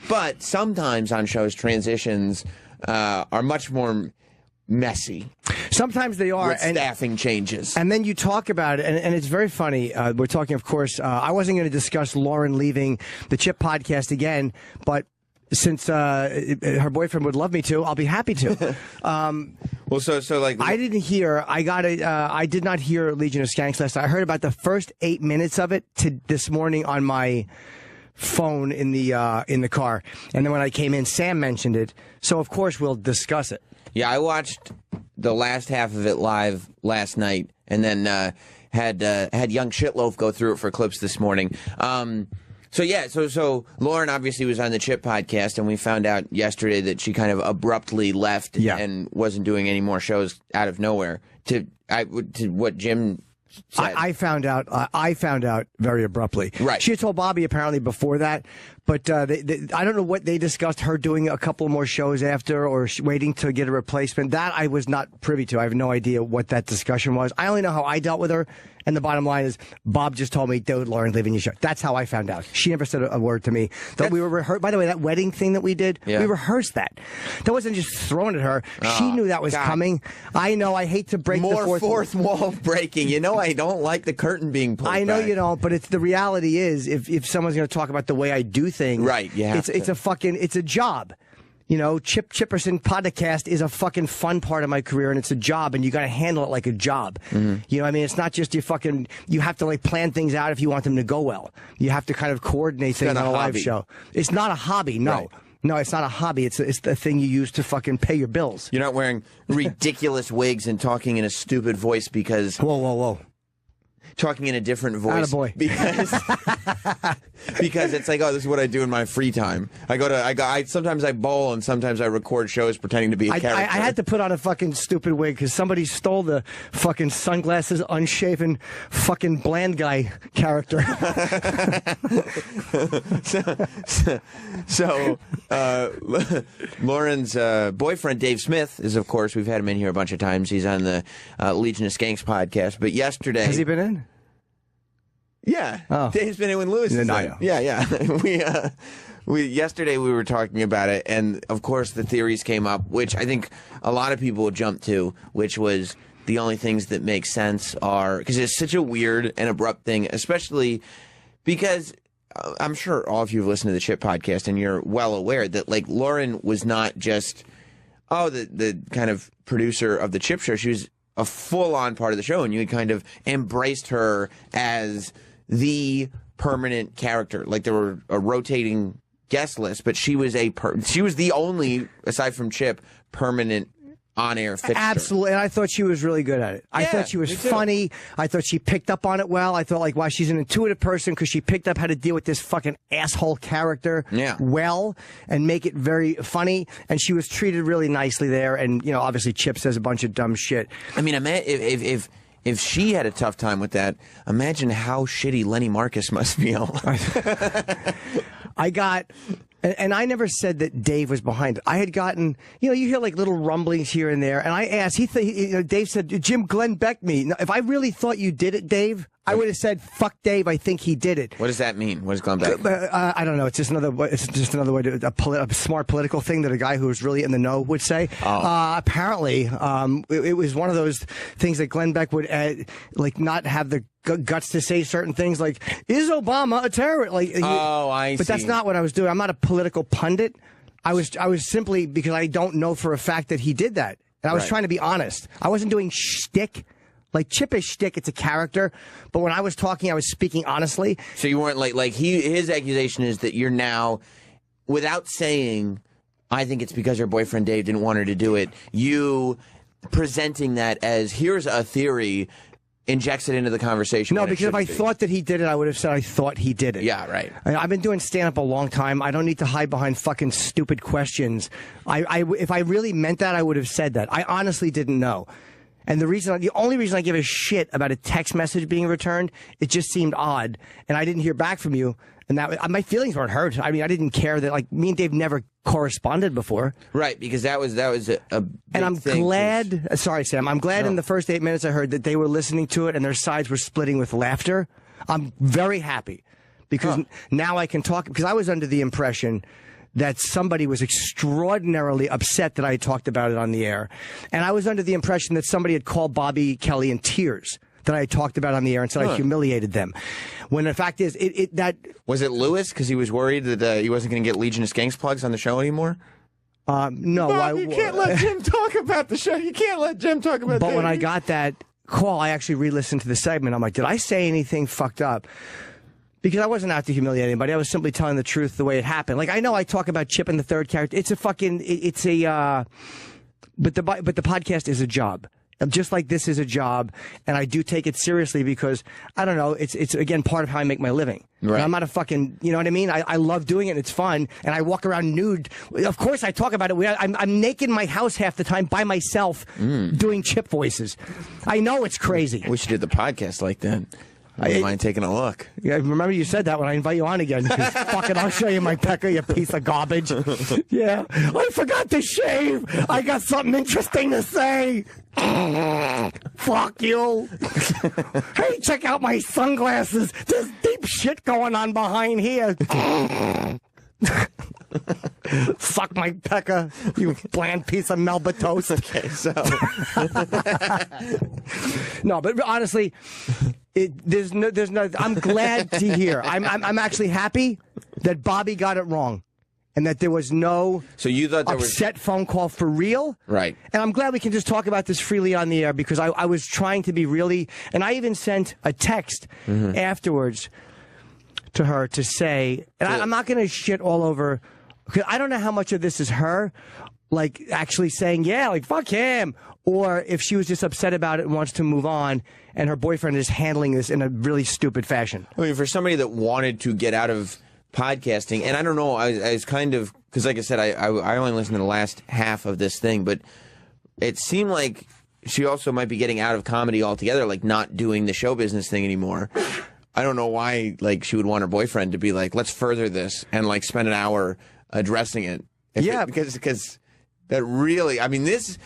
But sometimes on shows, transitions are much more messy. Sometimes they are. With staffing changes. And then you talk about it, and it's very funny. We're talking, of course, I wasn't going to discuss Lauren leaving the Chip podcast again, but since her boyfriend would love me to, I'll be happy to. Well, so like I didn't hear. I did not hear Legion of Skanks last night. I heard about the first 8 minutes of it this morning on my phone in the car, and then when I came in, Sam mentioned it. So of course we'll discuss it. Yeah, I watched the last half of it live last night, and then had Young Shitloaf go through it for clips this morning. So Lauren obviously was on the Chip podcast, and we found out yesterday that she kind of abruptly left and wasn't doing any more shows out of nowhere. To what Jim said. I found out very abruptly. Right. She had told Bobby apparently before that, but I don't know what they discussed, her doing a couple more shows after or waiting to get a replacement. That I was not privy to. I have no idea what that discussion was. I only know how I dealt with her. And the bottom line is, Bob just told me, dude, Lauren's leaving your show. That's how I found out. She never said a word to me. We were by the way, that wedding thing that we did, we rehearsed that. That wasn't just thrown at her. She knew that was coming. I know, I hate to break the fourth wall breaking. You know, I don't like the curtain being pulled I know back. you don't, but the reality is, if someone's going to talk about the way I do things, right? Yeah, it's a job. You know, Chip Chipperson Podacast is a fucking fun part of my career, and it's a job, and you got to handle it like a job. Mm-hmm. You know what I mean? It's not just you have to like plan things out if you want them to go well. You have to kind of coordinate things on a live show. It's not a hobby, no. Right. No, it's not a hobby. It's the thing you use to fucking pay your bills. You're not wearing ridiculous wigs and talking in a stupid voice because... Whoa. Talking in a different voice. Attaboy. Because it's like, oh, this is what I do in my free time. Sometimes I bowl and sometimes I record shows pretending to be a character. I had to put on a fucking stupid wig because somebody stole the fucking sunglasses, unshaven, fucking bland guy character. So Lauren's boyfriend, Dave Smith, is, of course, we've had him in here a bunch of times. He's on the Legion of Skanks podcast. But yesterday... Has he been in? Yeah. Oh. Dave's been in when Lewis is in. Yeah. Yesterday we were talking about it, and of course the theories came up, which I think a lot of people would jump to, which was the only things that make sense are, because it's such a weird and abrupt thing, especially because I'm sure all of you have listened to the Chip podcast and you're well aware that like Lauren was not just, the kind of producer of the Chip show. She was a full-on part of the show, and you had kind of embraced her as the permanent character. Like there were a rotating guest list, but she was she was the only, aside from Chip, permanent on-air fixture. Absolutely, and I thought she was really good at it. I thought she was funny. I thought she picked up on it well. I thought, like, wow, she's an intuitive person because she picked up how to deal with this fucking asshole character well and make it very funny. And she was treated really nicely there. And, you know, obviously Chip says a bunch of dumb shit. I mean, if she had a tough time with that, imagine how shitty Lenny Marcus must feel. I got... And I never said that Dave was behind it. I had gotten, you hear like little rumblings here and there. And I asked, Dave said, Jim Glenn Beck me. Now, if I really thought you did it, Dave, I would have said, fuck Dave, I think he did it. What does that mean? What is Glenn Beck? I don't know. It's just another way to, a smart political thing that a guy who was really in the know would say. Apparently, it was one of those things that Glenn Beck would, not have the guts to say certain things like, is Obama a terrorist? I see. But that's not what I was doing. I'm not a political pundit. I was simply, because I don't know for a fact that he did that. And I was trying to be honest. I wasn't doing shtick. Like Chip is shtick, it's a character. But when I was talking, I was speaking honestly. So you weren't his accusation is that you're now, without saying, I think it's because her boyfriend Dave didn't want her to do it, you presenting that as, here's a theory, injects it into the conversation. No, because if I thought that he did it, I would have said I thought he did it. Yeah, right. I've been doing stand-up a long time. I don't need to hide behind fucking stupid questions. If I really meant that, I would have said that. I honestly didn't know. And the only reason I give a shit about a text message being returned, it just seemed odd. And I didn't hear back from you. And that my feelings weren't hurt. I mean, I didn't care that, like, me and Dave never corresponded before. Right, because that was a big And I'm thing. glad, sorry, Sam, I'm glad in the first 8 minutes I heard that they were listening to it and their sides were splitting with laughter. I'm very happy because now I can talk, because I was under the impression that somebody was extraordinarily upset that I had talked about it on the air. And I was under the impression that somebody had called Bobby Kelly in tears that I talked about on the air and said I humiliated them. When the fact is, that... Was it Lewis? Because he was worried that he wasn't going to get Legion of Skanks plugs on the show anymore? No. Bob, you can't let Jim talk about the show. You can't let Jim talk about But when I got that call, I actually re-listened to the segment. I'm like, did I say anything fucked up? Because I wasn't out to humiliate anybody. I was simply telling the truth the way it happened. Like, I know I talk about Chip in the third character. It's a fucking... But the podcast is a job. Just like this is a job, and I do take it seriously because, I don't know, it's again, part of how I make my living. Right. And I'm not a fucking, you know what I mean? I love doing it, and it's fun, and I walk around nude. Of course, I talk about it. I'm naked in my house half the time by myself doing Chip voices. I know it's crazy. We should do the podcast like that. I wouldn't mind taking a look. Yeah, remember you said that when I invite you on again. Fucking, I'll show you my pecker, you piece of garbage. Yeah, I forgot to shave. I got something interesting to say. Fuck you. Hey, check out my sunglasses. There's deep shit going on behind here. Suck my pecker, you bland piece of Melba toast. Okay, so no, but honestly, there's no. I'm glad to hear. I'm actually happy that Bobby got it wrong, and that there was no. So you thought there upset phone call for real, right? And I'm glad we can just talk about this freely on the air because I was trying to be really, and I even sent a text afterwards to her to say, and I'm not going to shit all over. Because I don't know how much of this is her, like, actually saying, yeah, like, fuck him. Or if she was just upset about it and wants to move on, and her boyfriend is handling this in a really stupid fashion. I mean, for somebody that wanted to get out of podcasting, and I don't know, I was kind of, because like I said, I only listened to the last half of this thing, but it seemed like she also might be getting out of comedy altogether, like not doing the show business thing anymore. I don't know why, like, she would want her boyfriend to be like, let's further this, and, like, spend an hour addressing it. Because that really, I mean, this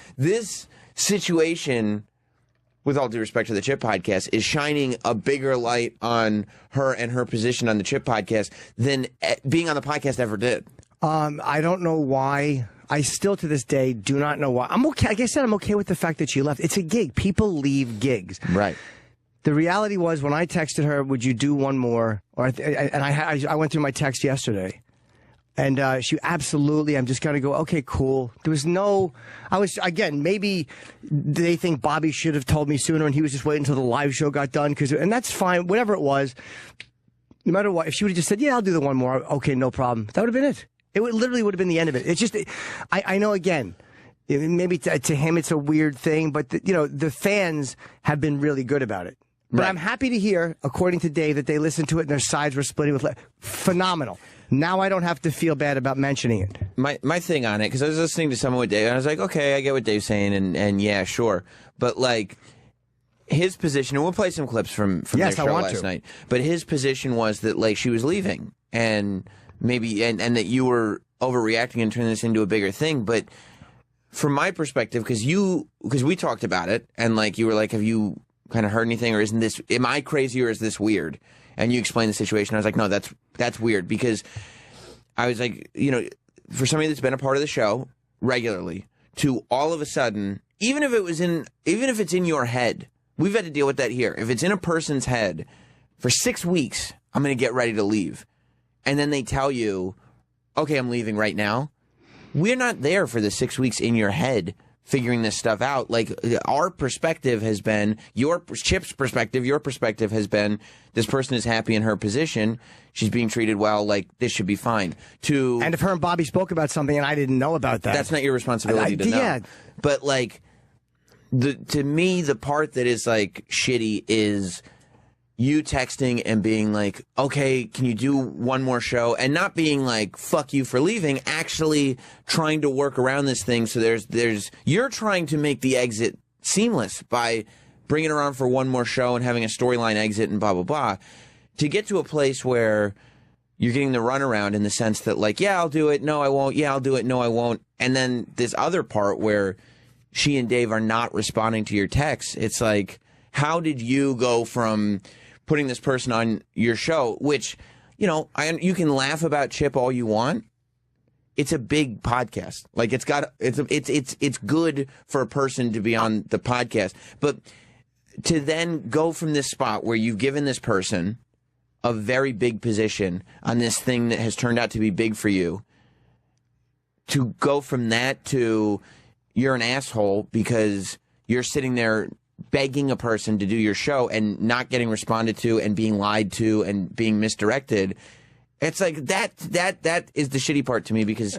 situation, with all due respect to the Chip podcast, is shining a bigger light on her and her position on the Chip podcast than being on the podcast ever did. I don't know why. I still, to this day, do not know why. I'm okay. Like I said, I'm okay with the fact that she left. It's a gig. People leave gigs. Right. The reality was, when I texted her, would you do one more? I went through my text yesterday. And she absolutely, I'm just going to go, okay, cool. There was no, again, maybe they think Bobby should have told me sooner and he was just waiting until the live show got done. And that's fine, whatever it was. No matter what, if she would have just said, yeah, I'll do the one more. Okay, no problem. That would have been it. It literally would have been the end of it. It's just, I know, again, maybe to him it's a weird thing, but the fans have been really good about it. But I'm happy to hear, according to Dave, that they listened to it and their sides were splitting with phenomenal. Now I don't have to feel bad about mentioning it. My thing on it, because I was listening to someone with Dave, and I was like, okay, I get what Dave's saying, and yeah, sure. But, like, his position, and we'll play some clips from their show last night, but his position was that, like, she was leaving, and maybe, and that you were overreacting and turning this into a bigger thing. But from my perspective, because we talked about it, and, like, you were like, have you kind of heard anything, or am I crazy, or is this weird? And you explained the situation. I was like, no, that's weird, because I was like, for somebody that's been a part of the show regularly, to all of a sudden, even if it's in your head, we've had to deal with that here. If it's in a person's head for 6 weeks, I'm going to get ready to leave. And then they tell you, okay, I'm leaving right now. We're not there for the 6 weeks in your head figuring this stuff out. Like, our perspective has been, Chip's perspective, your perspective has been, this person is happy in her position, she's being treated well, like, this should be fine. And if her and Bobby spoke about something and I didn't know about that. That's not your responsibility to know. Yeah. But, like, to me, the part that is, like, shitty is you texting and being like, okay, can you do one more show? And not being like, fuck you for leaving, actually trying to work around this thing. So you're trying to make the exit seamless by bringing her on for one more show and having a storyline exit and blah, blah, blah. To get to a place where you're getting the runaround in the sense that, like, yeah, I'll do it. No, I won't. Yeah, I'll do it. No, I won't. And then this other part where she and Dave are not responding to your texts. It's like, how did you go from putting this person on your show, which, you can laugh about Chip all you want, it's a big podcast. Like it's good for a person to be on the podcast, but to then go from this spot where you've given this person a very big position on this thing that has turned out to be big for you, to go from that to you're an asshole because you're sitting there begging a person to do your show and not getting responded to and being lied to and being misdirected. It's like that is the shitty part to me, because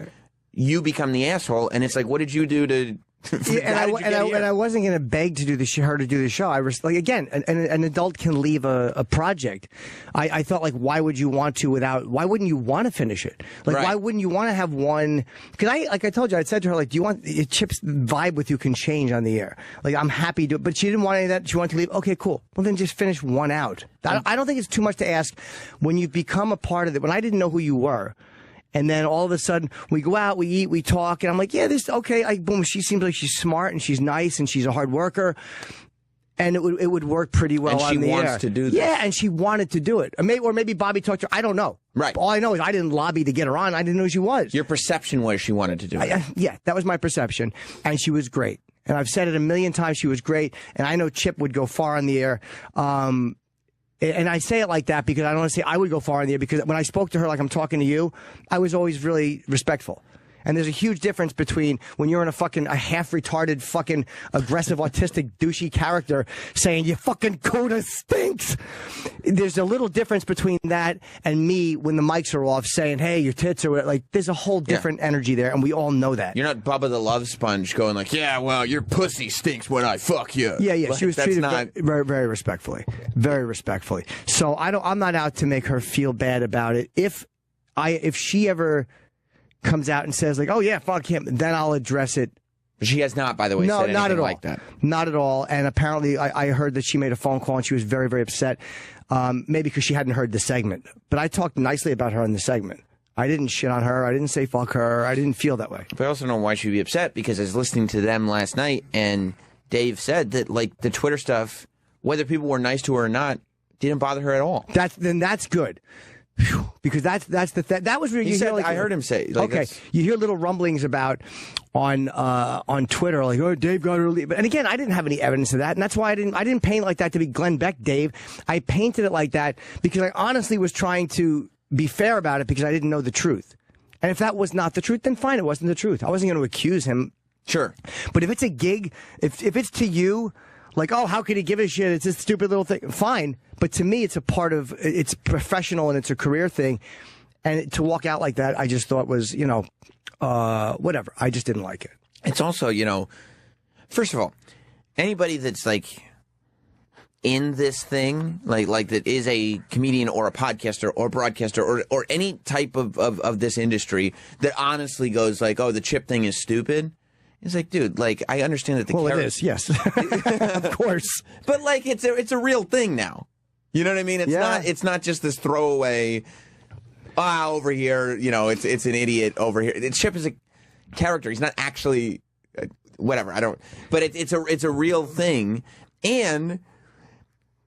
you become the asshole, and it's like, what did you do to... And I wasn't going to beg to do her to do the show. I was like, again, an adult can leave a project. I thought, like, why would you want to why wouldn't you want to finish it? Like, why wouldn't you want to have one? Because like I told you, I said to her, like, do you want Chip's vibe with you can change on the air? Like, I'm happy to, but she didn't want any of that. She wanted to leave. Okay, cool. Well, then just finish one out. I don't think it's too much to ask when you've become a part of it. When I didn't know who you were, and then all of a sudden we go out, we eat, we talk, and I'm like, yeah, okay. Boom, she seems like she's smart and she's nice and she's a hard worker, and it would work pretty well on the air. And she wants to do this. Yeah, and she wanted to do it. Or maybe Bobby talked to her. I don't know. Right. All I know is I didn't lobby to get her on. I didn't know who she was. Your perception was she wanted to do it. Yeah, that was my perception, and she was great. And I've said it a million times. She was great, and I know Chip would go far on the air. And I say it like that because I don't want to say I would go far in the air, because when I spoke to her like I'm talking to you, I was always really respectful. And there's a huge difference between when you're in a half-retarded, fucking aggressive, autistic, douchey character saying, your fucking coda stinks. There's a little difference between that and me when the mics are off saying, hey, your tits are whatever. Like, there's a whole different energy there, and we all know that. You're not Bubba the Love Sponge going like, yeah, well, your pussy stinks when I fuck you. Yeah. Like, she was treated very, very respectfully. Very respectfully. So I'm not out to make her feel bad about it. If she ever comes out and says, like, oh, yeah, fuck him, then I'll address it. She has not, by the way, said anything like that. Not at all. And apparently I heard that she made a phone call and she was very, very upset, maybe because she hadn't heard the segment. But I talked nicely about her in the segment. I didn't shit on her. I didn't say fuck her. I didn't feel that way. But I also know why she'd be upset, because I was listening to them last night, and Dave said that, like, the Twitter stuff, whether people were nice to her or not, didn't bother her at all. That's good. Because that was really, he said, I heard him say, like, okay, you hear little rumblings about on Twitter, like, oh, Dave got her leave. And again, I didn't have any evidence of that, and that's why I didn't paint it like that to be Glenn Beck, Dave. I painted it like that because I honestly was trying to be fair about it, because I didn't know the truth. And if that was not the truth, then fine, it wasn't the truth. I wasn't going to accuse him. Sure. But if it's a gig, if it's to you, like, oh, how could he give a shit? It's this stupid little thing. Fine. But to me, it's a part of, it's professional and it's a career thing. And to walk out like that, I just thought was, whatever. I just didn't like it. It's also, first of all, anybody that's like in this thing, like that is a comedian or a podcaster or broadcaster or any type of this industry that honestly goes like, oh, the Chip thing is stupid. It's like, dude, like, I understand that it is, yes. Of course. But, like, it's a real thing now. You know what I mean? It's not just this throwaway, over here, it's an idiot over here. Chip is a character. He's not actually, whatever, but it's a real thing. And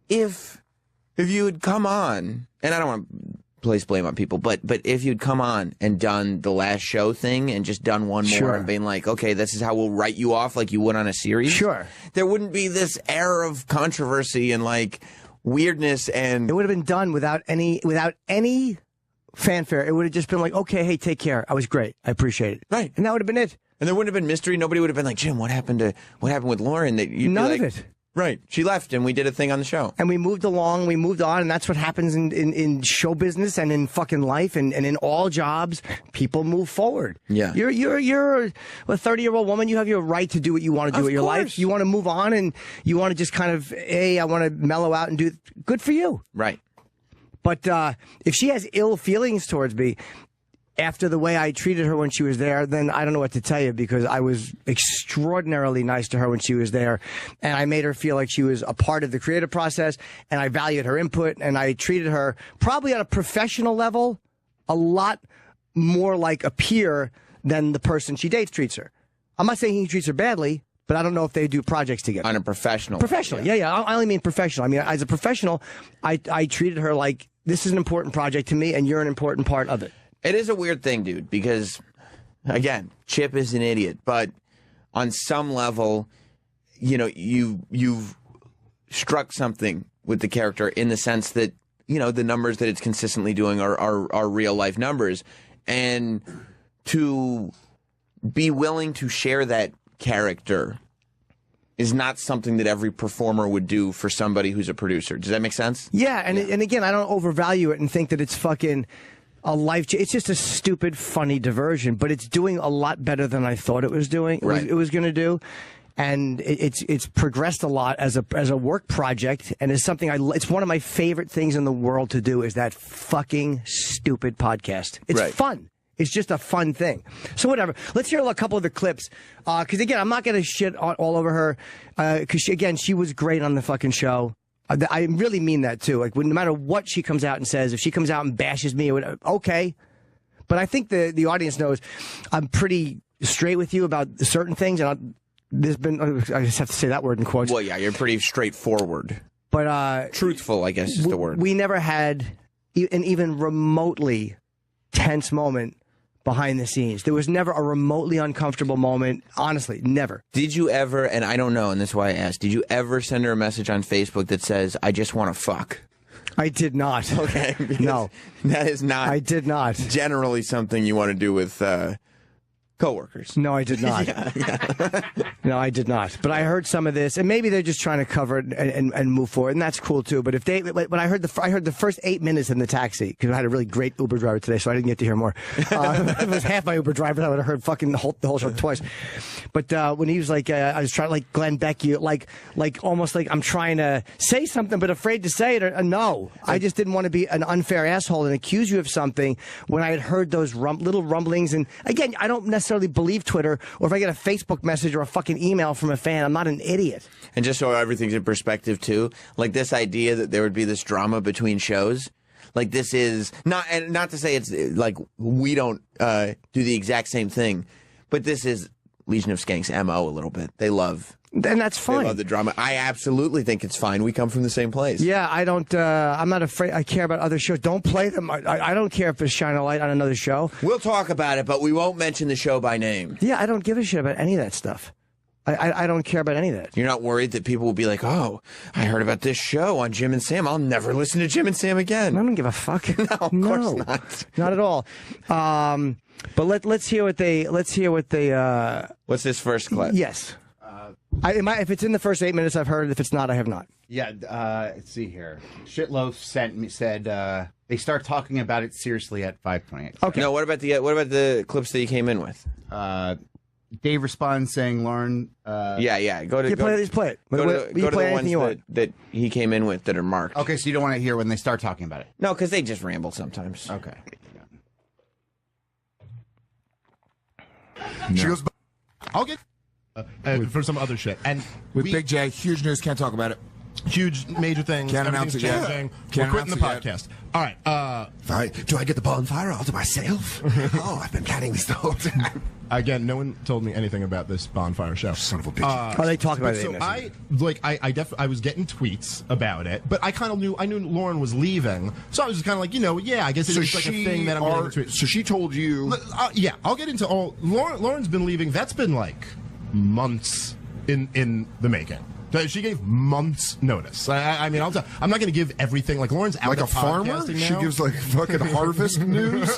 if you had come on, and I don't want to place blame on people, but if you'd come on and done the last show thing and just done one more and been like, okay, this is how we'll write you off like you would on a series, sure, there wouldn't be this air of controversy and like weirdness, and it would have been done without any fanfare. It would have just been like, okay, hey, take care, I was great, I appreciate it, right? And that would have been it. And there wouldn't have been mystery. Nobody would have been like, Jim, what happened with Lauren? That none of it. Right. She left, and we did a thing on the shoa. And we moved along, we moved on, and that's what happens in show business and in fucking life and in all jobs. People move forward. Yeah. You're a 30-year-old woman. You have your right to do what you want to do with your life. You want to move on, and you want to just kind of, I want to mellow out and do good for you. Right. But if she has ill feelings towards me after the way I treated her when she was there, then I don't know what to tell you, because I was extraordinarily nice to her when she was there, and I made her feel like she was a part of the creative process, and I valued her input, and I treated her probably on a professional level a lot more like a peer than the person she dates treats her. I'm not saying he treats her badly, but I don't know if they do projects together. On a professional. Professional, yeah. I only mean professional. I mean, as a professional, I treated her like, this is an important project to me, and you're an important part of it. It is a weird thing, dude, because again, Chip is an idiot, but on some level, you know, you've struck something with the character in the sense that, you know, the numbers that it's consistently doing are real life numbers. And to be willing to share that character is not something that every performer would do for somebody who's a producer. Does that make sense? Yeah, and again, I don't overvalue it and think that it's fucking a life. It's just a stupid, funny diversion, but it's doing a lot better than I thought it was doing. It was going to do. And it's progressed a lot as a work project, and it's something it's one of my favorite things in the world to do, is that fucking stupid podcast. It's fun. It's just a fun thing. So whatever. Let's hear a couple of the clips. Because again, I'm not going to shit all over her. Because she was great on the fucking show. I really mean that too. Like, no matter what she comes out and says, if she comes out and bashes me, okay. But I think the audience knows I'm pretty straight with you about certain things, and I just have to say that word in quotes. Well, yeah, you're pretty straightforward. But truthful, I guess, is the word. We never had an even remotely tense moment behind the scenes. There was never a remotely uncomfortable moment. Honestly, never. Did you ever, and I don't know, and that's why I asked, did you ever send her a message on Facebook that says, I just want to fuck? I did not. Okay. No. That is not. I did not. Generally something you want to do with coworkers. No, I did not. No, I did not. But I heard some of this, and maybe they're just trying to cover it and move forward, and that's cool too. But when I heard the first 8 minutes in the taxi, because I had a really great Uber driver today, so I didn't get to hear more. If it was half my Uber drivers, I would have heard fucking the whole show twice. But when he was like, I was trying, like Glenn Beck, like almost like I'm trying to say something but afraid to say it. Or no, I just didn't want to be an unfair asshole and accuse you of something when I had heard those little rumblings. And again, I don't necessarily believe Twitter, or if I get a Facebook message or a fucking email from a fan, I'm not an idiot. And just so everything's in perspective too, like this idea that there would be this drama between shows, like this is not to say it's like we don't do the exact same thing, but this is Legion of Skanks' MO a little bit. They love. And that's fine. They love the drama. I absolutely think it's fine. We come from the same place. Yeah, I don't. I'm not afraid. I care about other shows. Don't play them. I don't care if it's shine a light on another show. We'll talk about it, but we won't mention the show by name. Yeah, I don't give a shit about any of that stuff. I don't care about any of that. You're not worried that people will be like, oh, I heard about this show on Jim and Sam. I'll never listen to Jim and Sam again. I don't give a fuck. No, of course not. Not at all. But let's hear what they. What's this first clip? Yes. If it's in the first 8 minutes, I've heard it. If it's not, I have not. Yeah, let's see here. Shitloaf said they start talking about it seriously at 5:28. Okay. No, what about the clips that he came in with? Dave responds saying, "Lauren." Yeah. Go to play it. Go to the ones that he came in with that are marked. Okay, so you don't want to hear when they start talking about it. No, because they just ramble sometimes. Okay. No. She goes. I'll get. For some other shit. And with Big J, huge news, can't talk about it. Huge, major things. Can't announce it yet. We're quitting the podcast. All right. Do I get the bonfire all to myself? Oh, I've been planning this the whole time. Again, no one told me anything about this bonfire show. Son of a bitch. They talk about it. So I was getting tweets about it, but I kind of knew Lauren was leaving, so I was just kind of like, I guess it's like a thing that I'm getting to. So she told you? Yeah, I'll get into all. Lauren's been leaving. That's been like months in the making. She gave months notice. I mean, I'm not going to give everything. Like Lauren's out like of a farmer. Now. She gives like fucking harvest news.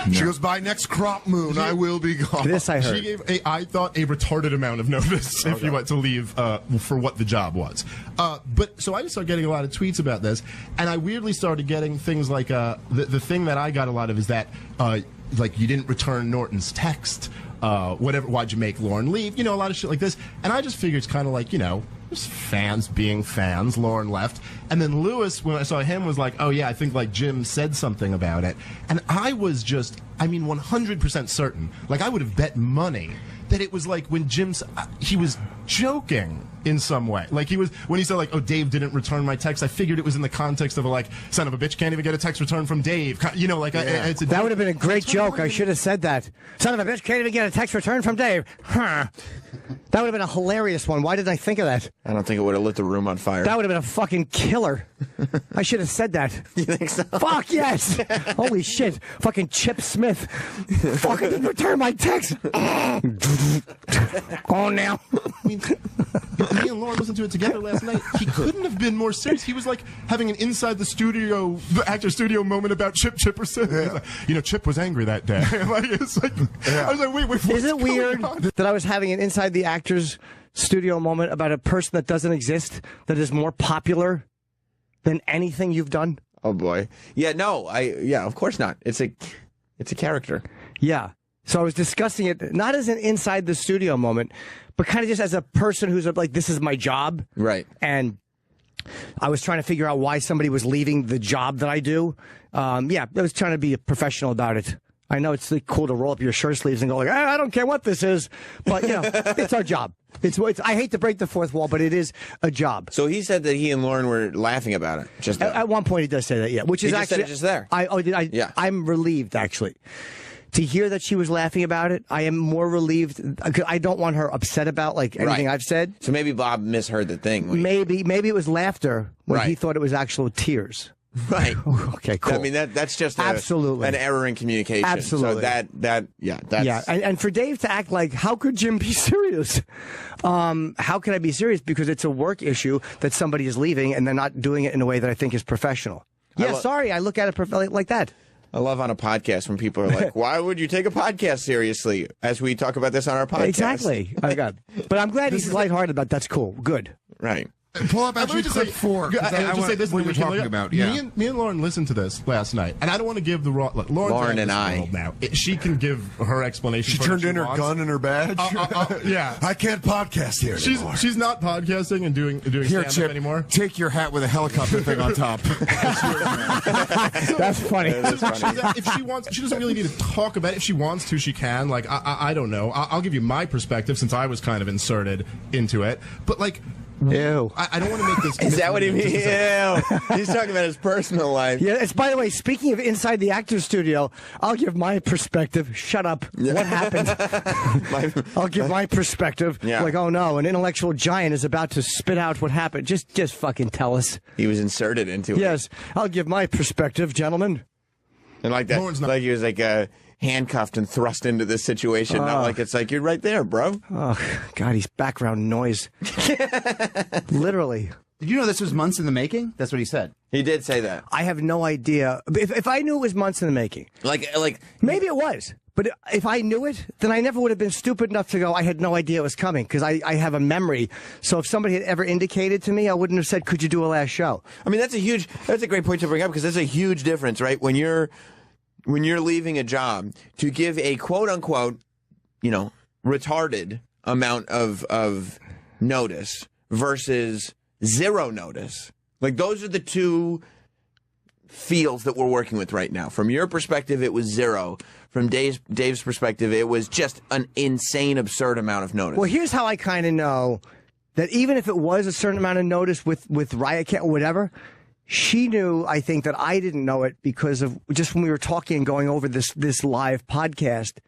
No. She goes, by next crop moon, I will be gone. This I heard. She gave I thought a retarded amount of notice if you went to leave for what the job was. But so I just started getting a lot of tweets about this, and I weirdly started getting things like the thing that I got a lot of is that like you didn't return Norton's text. Whatever, why'd you make Lauren leave? A lot of shit like this. And I just figured it's kind of like, just fans being fans. Lauren left. And then Lewis, when I saw him, was like, oh, yeah, I think like Jim said something about it. And I was just, 100% certain. Like I would have bet money that it was like when he was joking in some way. Like he was, when he said like, oh, Dave didn't return my text, I figured it was in the context of a like, son of a bitch can't even get a text returned from Dave. You know, like, it's a that would have been a great joke. I should have said that. Son of a bitch can't even get a text returned from Dave. Huh. That would have been a hilarious one. Why didn't I think of that? I don't think it would have lit the room on fire. That would have been a fucking killer. I should have said that. You think so? Fuck yes. Holy shit. Fucking Chip Smith. Fucking didn't return my text. Go on now. I mean, me and Lauren listened to it together last night. He couldn't have been more serious. He was like having an inside the actor studio moment about Chip Chipperson. Yeah. Like, you know, Chip was angry that day. Like, it's like, I was like, wait, what's Is it going weird on? that I was having an inside the actors studio moment about a person that doesn't exist, that is more popular than anything you've done? Oh boy. Yeah, no, yeah, of course not. It's a character. Yeah. So I was discussing it not as an inside the studio moment, but kind of just as a person who's like, this is my job. Right. And I was trying to figure out why somebody was leaving the job that I do. Yeah, I was trying to be professional about it. I know it's like, cool to roll up your shirt sleeves and go like, I don't care what this is, but you know, it's our job. It's I hate to break the fourth wall, but it is a job. So he said that he and Lauren were laughing about it. Just at one point, he does say that, yeah. Which is just actually said it just there. Yeah. I'm relieved actually to hear that she was laughing about it. I am more relieved. I don't want her upset about like anything I've said. So maybe Bob misheard the thing. Maybe it was laughter when he thought it was actual tears. Right. Okay, cool. I mean, that's just absolutely an error in communication. Absolutely. So that's... Yeah, and for Dave to act like, how could Jim be serious? How can I be serious? Because it's a work issue that somebody is leaving and they're not doing it in a way that I think is professional. Yeah, sorry, I look at it like that. I love on a podcast when people are like, why would you take a podcast seriously? As we talk about this on our podcast. Exactly. Oh, God. But I'm glad he's lighthearted about that's cool. Good. Right. Pull up actually clip 4. I just say this what you're talking about. Yeah. Me and Lauren listened to this last night, and I don't want to give the raw. Lauren and I. Now she can give her explanation. She turned in her gun and her badge. Yeah, I can't podcast here anymore. She's not podcasting and doing here, stand-up Chip, anymore. Take your hat with a helicopter thing on top. That's funny. If she wants, she doesn't really need to talk about it. If she wants to, she can. Like I don't know. I'll give you my perspective since I was kind of inserted into it. But like. Ew. I don't want to make this. Is that what he means? Ew. He's talking about his personal life. Yeah, it's, by the way, speaking of inside the actor's studio, I'll give my perspective. Shut up. What happened? I'll give my perspective. Yeah. Like, oh no, an intellectual giant is about to spit out what happened. Just fucking tell us. He was inserted into it. Yes, I'll give my perspective, gentlemen. And like that, like he was like handcuffed and thrust into this situation. Not like it's like, you're right there, bro. Oh, God, he's background noise. Literally. Did you know this was months in the making? That's what he said. He did say that. I have no idea. If I knew it was months in the making. Like maybe it was. But if I knew it, then I never would have been stupid enough to go, I had no idea it was coming, because I have a memory. So if somebody had ever indicated to me, I wouldn't have said, could you do a last show? I mean, that's a great point to bring up, because that's a huge difference, right? When you're leaving a job, to give a quote-unquote, retarded amount of notice versus zero notice. Like, those are the two fields that we're working with right now. From your perspective, it was zero. From Dave's perspective, it was just an insane, absurd amount of notice. Well, here's how I kind of know that even if it was a certain amount of notice with Riot Cat or whatever, she knew, I think, that I didn't know it because of just when we were talking and going over this live podcast.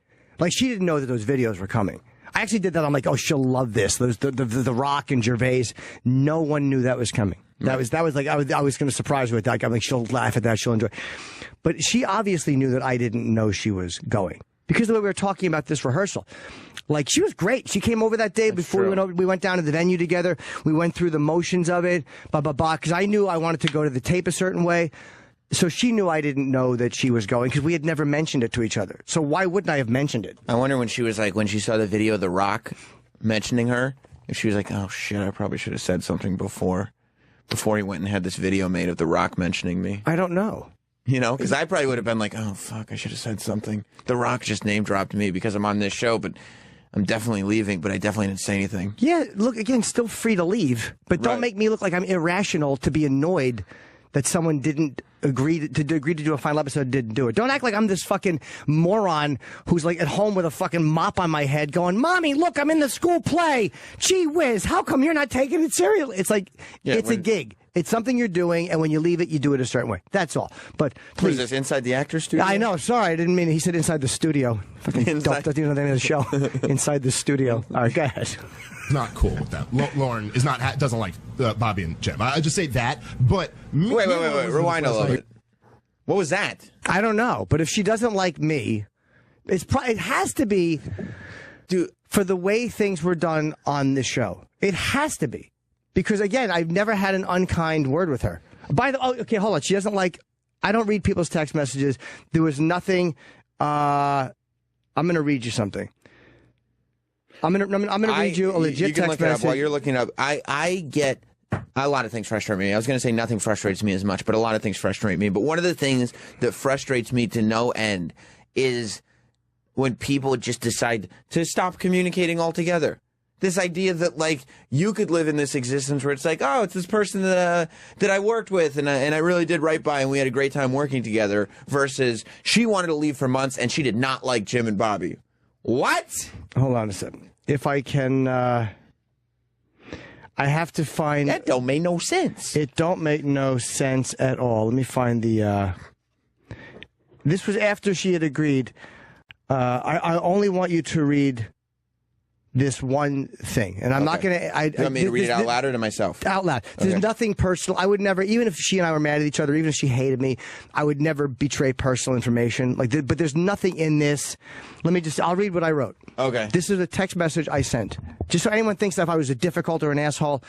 Like, she didn't know that those videos were coming. I actually did that. I'm like, oh, she'll love this. The Rock and Gervais. No one knew that was coming. That was like I was going to surprise her with that. I'm like, she'll laugh at that. She'll enjoy. But she obviously knew that I didn't know she was going because the way we were talking about this rehearsal. Like, she was great. She came over that day before we went down to the venue together. We went through the motions of it, because I knew I wanted to go to the tape a certain way. So she knew I didn't know that she was going because we had never mentioned it to each other. So why wouldn't I have mentioned it? I wonder when she was like, when she saw the video of The Rock mentioning her, if she was like, oh shit, I probably should have said something before he went and had this video made of The Rock mentioning me. I don't know. Because I probably would have been like, oh fuck, I should have said something. The Rock just name dropped me because I'm on this show, but I'm definitely leaving, but I definitely didn't say anything. Yeah, look, again, still free to leave, but don't make me look like I'm irrational to be annoyed that someone didn't agreed to do a final episode, didn't do it. Don't act like I'm this fucking moron who's like at home with a fucking mop on my head going, Mommy, look, I'm in the school play. Gee whiz, how come you're not taking it seriously? It's like, it's a gig. It's something you're doing, and when you leave it, you do it a certain way. That's all. But please. What is this, inside the actor's studio? I know. Sorry, I didn't mean it. He said inside the studio. Fucking doesn't even know the name of the show. Inside the studio. All right, go ahead. Not cool with that. Lauren doesn't like Bobby and Jim. I just say that, but wait. Rewind a little bit. What was that? I don't know, but if she doesn't like me, it has to be, for the way things were done on this show. It has to be. Because, again, I've never had an unkind word with her. Okay, hold on. She doesn't like, I don't read people's text messages. There was nothing, I'm going to read you something. I'm going to read you a legit text message. You can look it up while you're looking up. I get a lot of things frustrate me. I was going to say nothing frustrates me as much, but a lot of things frustrate me. But one of the things that frustrates me to no end is when people just decide to stop communicating altogether. This idea that, like, you could live in this existence where it's like, oh, it's this person that I worked with and I really did right by and we had a great time working together, versus she wanted to leave for months and she did not like Jim and Bobby. What? Hold on a second. If I can, I have to find... That don't make no sense. It don't make no sense at all. Let me find the... This was after she had agreed. I only want you to read... this one thing, and I'm not going to... You want me to read it out loud or to myself? Out loud. There's nothing personal. I would never, even if she and I were mad at each other, even if she hated me, I would never betray personal information. But there's nothing in this. I'll read what I wrote. Okay. This is a text message I sent. Just so anyone thinks that if I was a difficult or an asshole,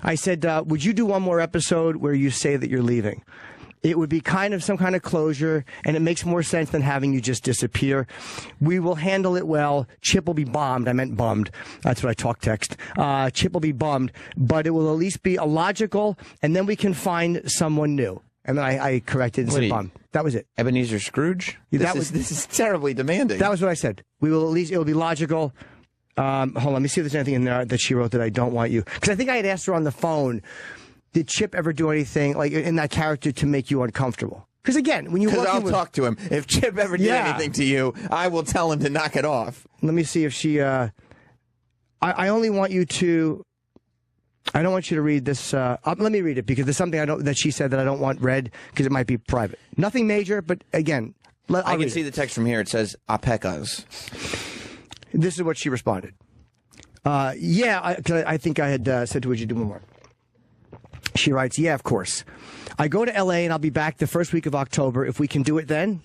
I said, would you do one more episode where you say that you're leaving? It would be kind of some kind of closure, and it makes more sense than having you just disappear. We will handle it well. Chip will be bombed. I meant bummed. That's what I talk text. Chip will be bummed, but it will at least be illogical, and then we can find someone new. And then I corrected and said bummed. That was it. Ebenezer Scrooge? This is terribly demanding. That was what I said. It will be logical. Hold on, let me see if there's anything in there that she wrote that I don't want you. Because I think I had asked her on the phone, did Chip ever do anything like in that character to make you uncomfortable? Because again, when you talk to him. If Chip ever did anything to you, I will tell him to knock it off. Let me see if she. I only want you to. I don't want you to read this. Let me read it because there's something that she said that I don't want read because it might be private. Nothing major, but again, I can see the text from here. It says "Apecas." This is what she responded. I think I had said to, would you do one more? She writes, yeah, of course. I go to L.A. and I'll be back the first week of October. If we can do it then,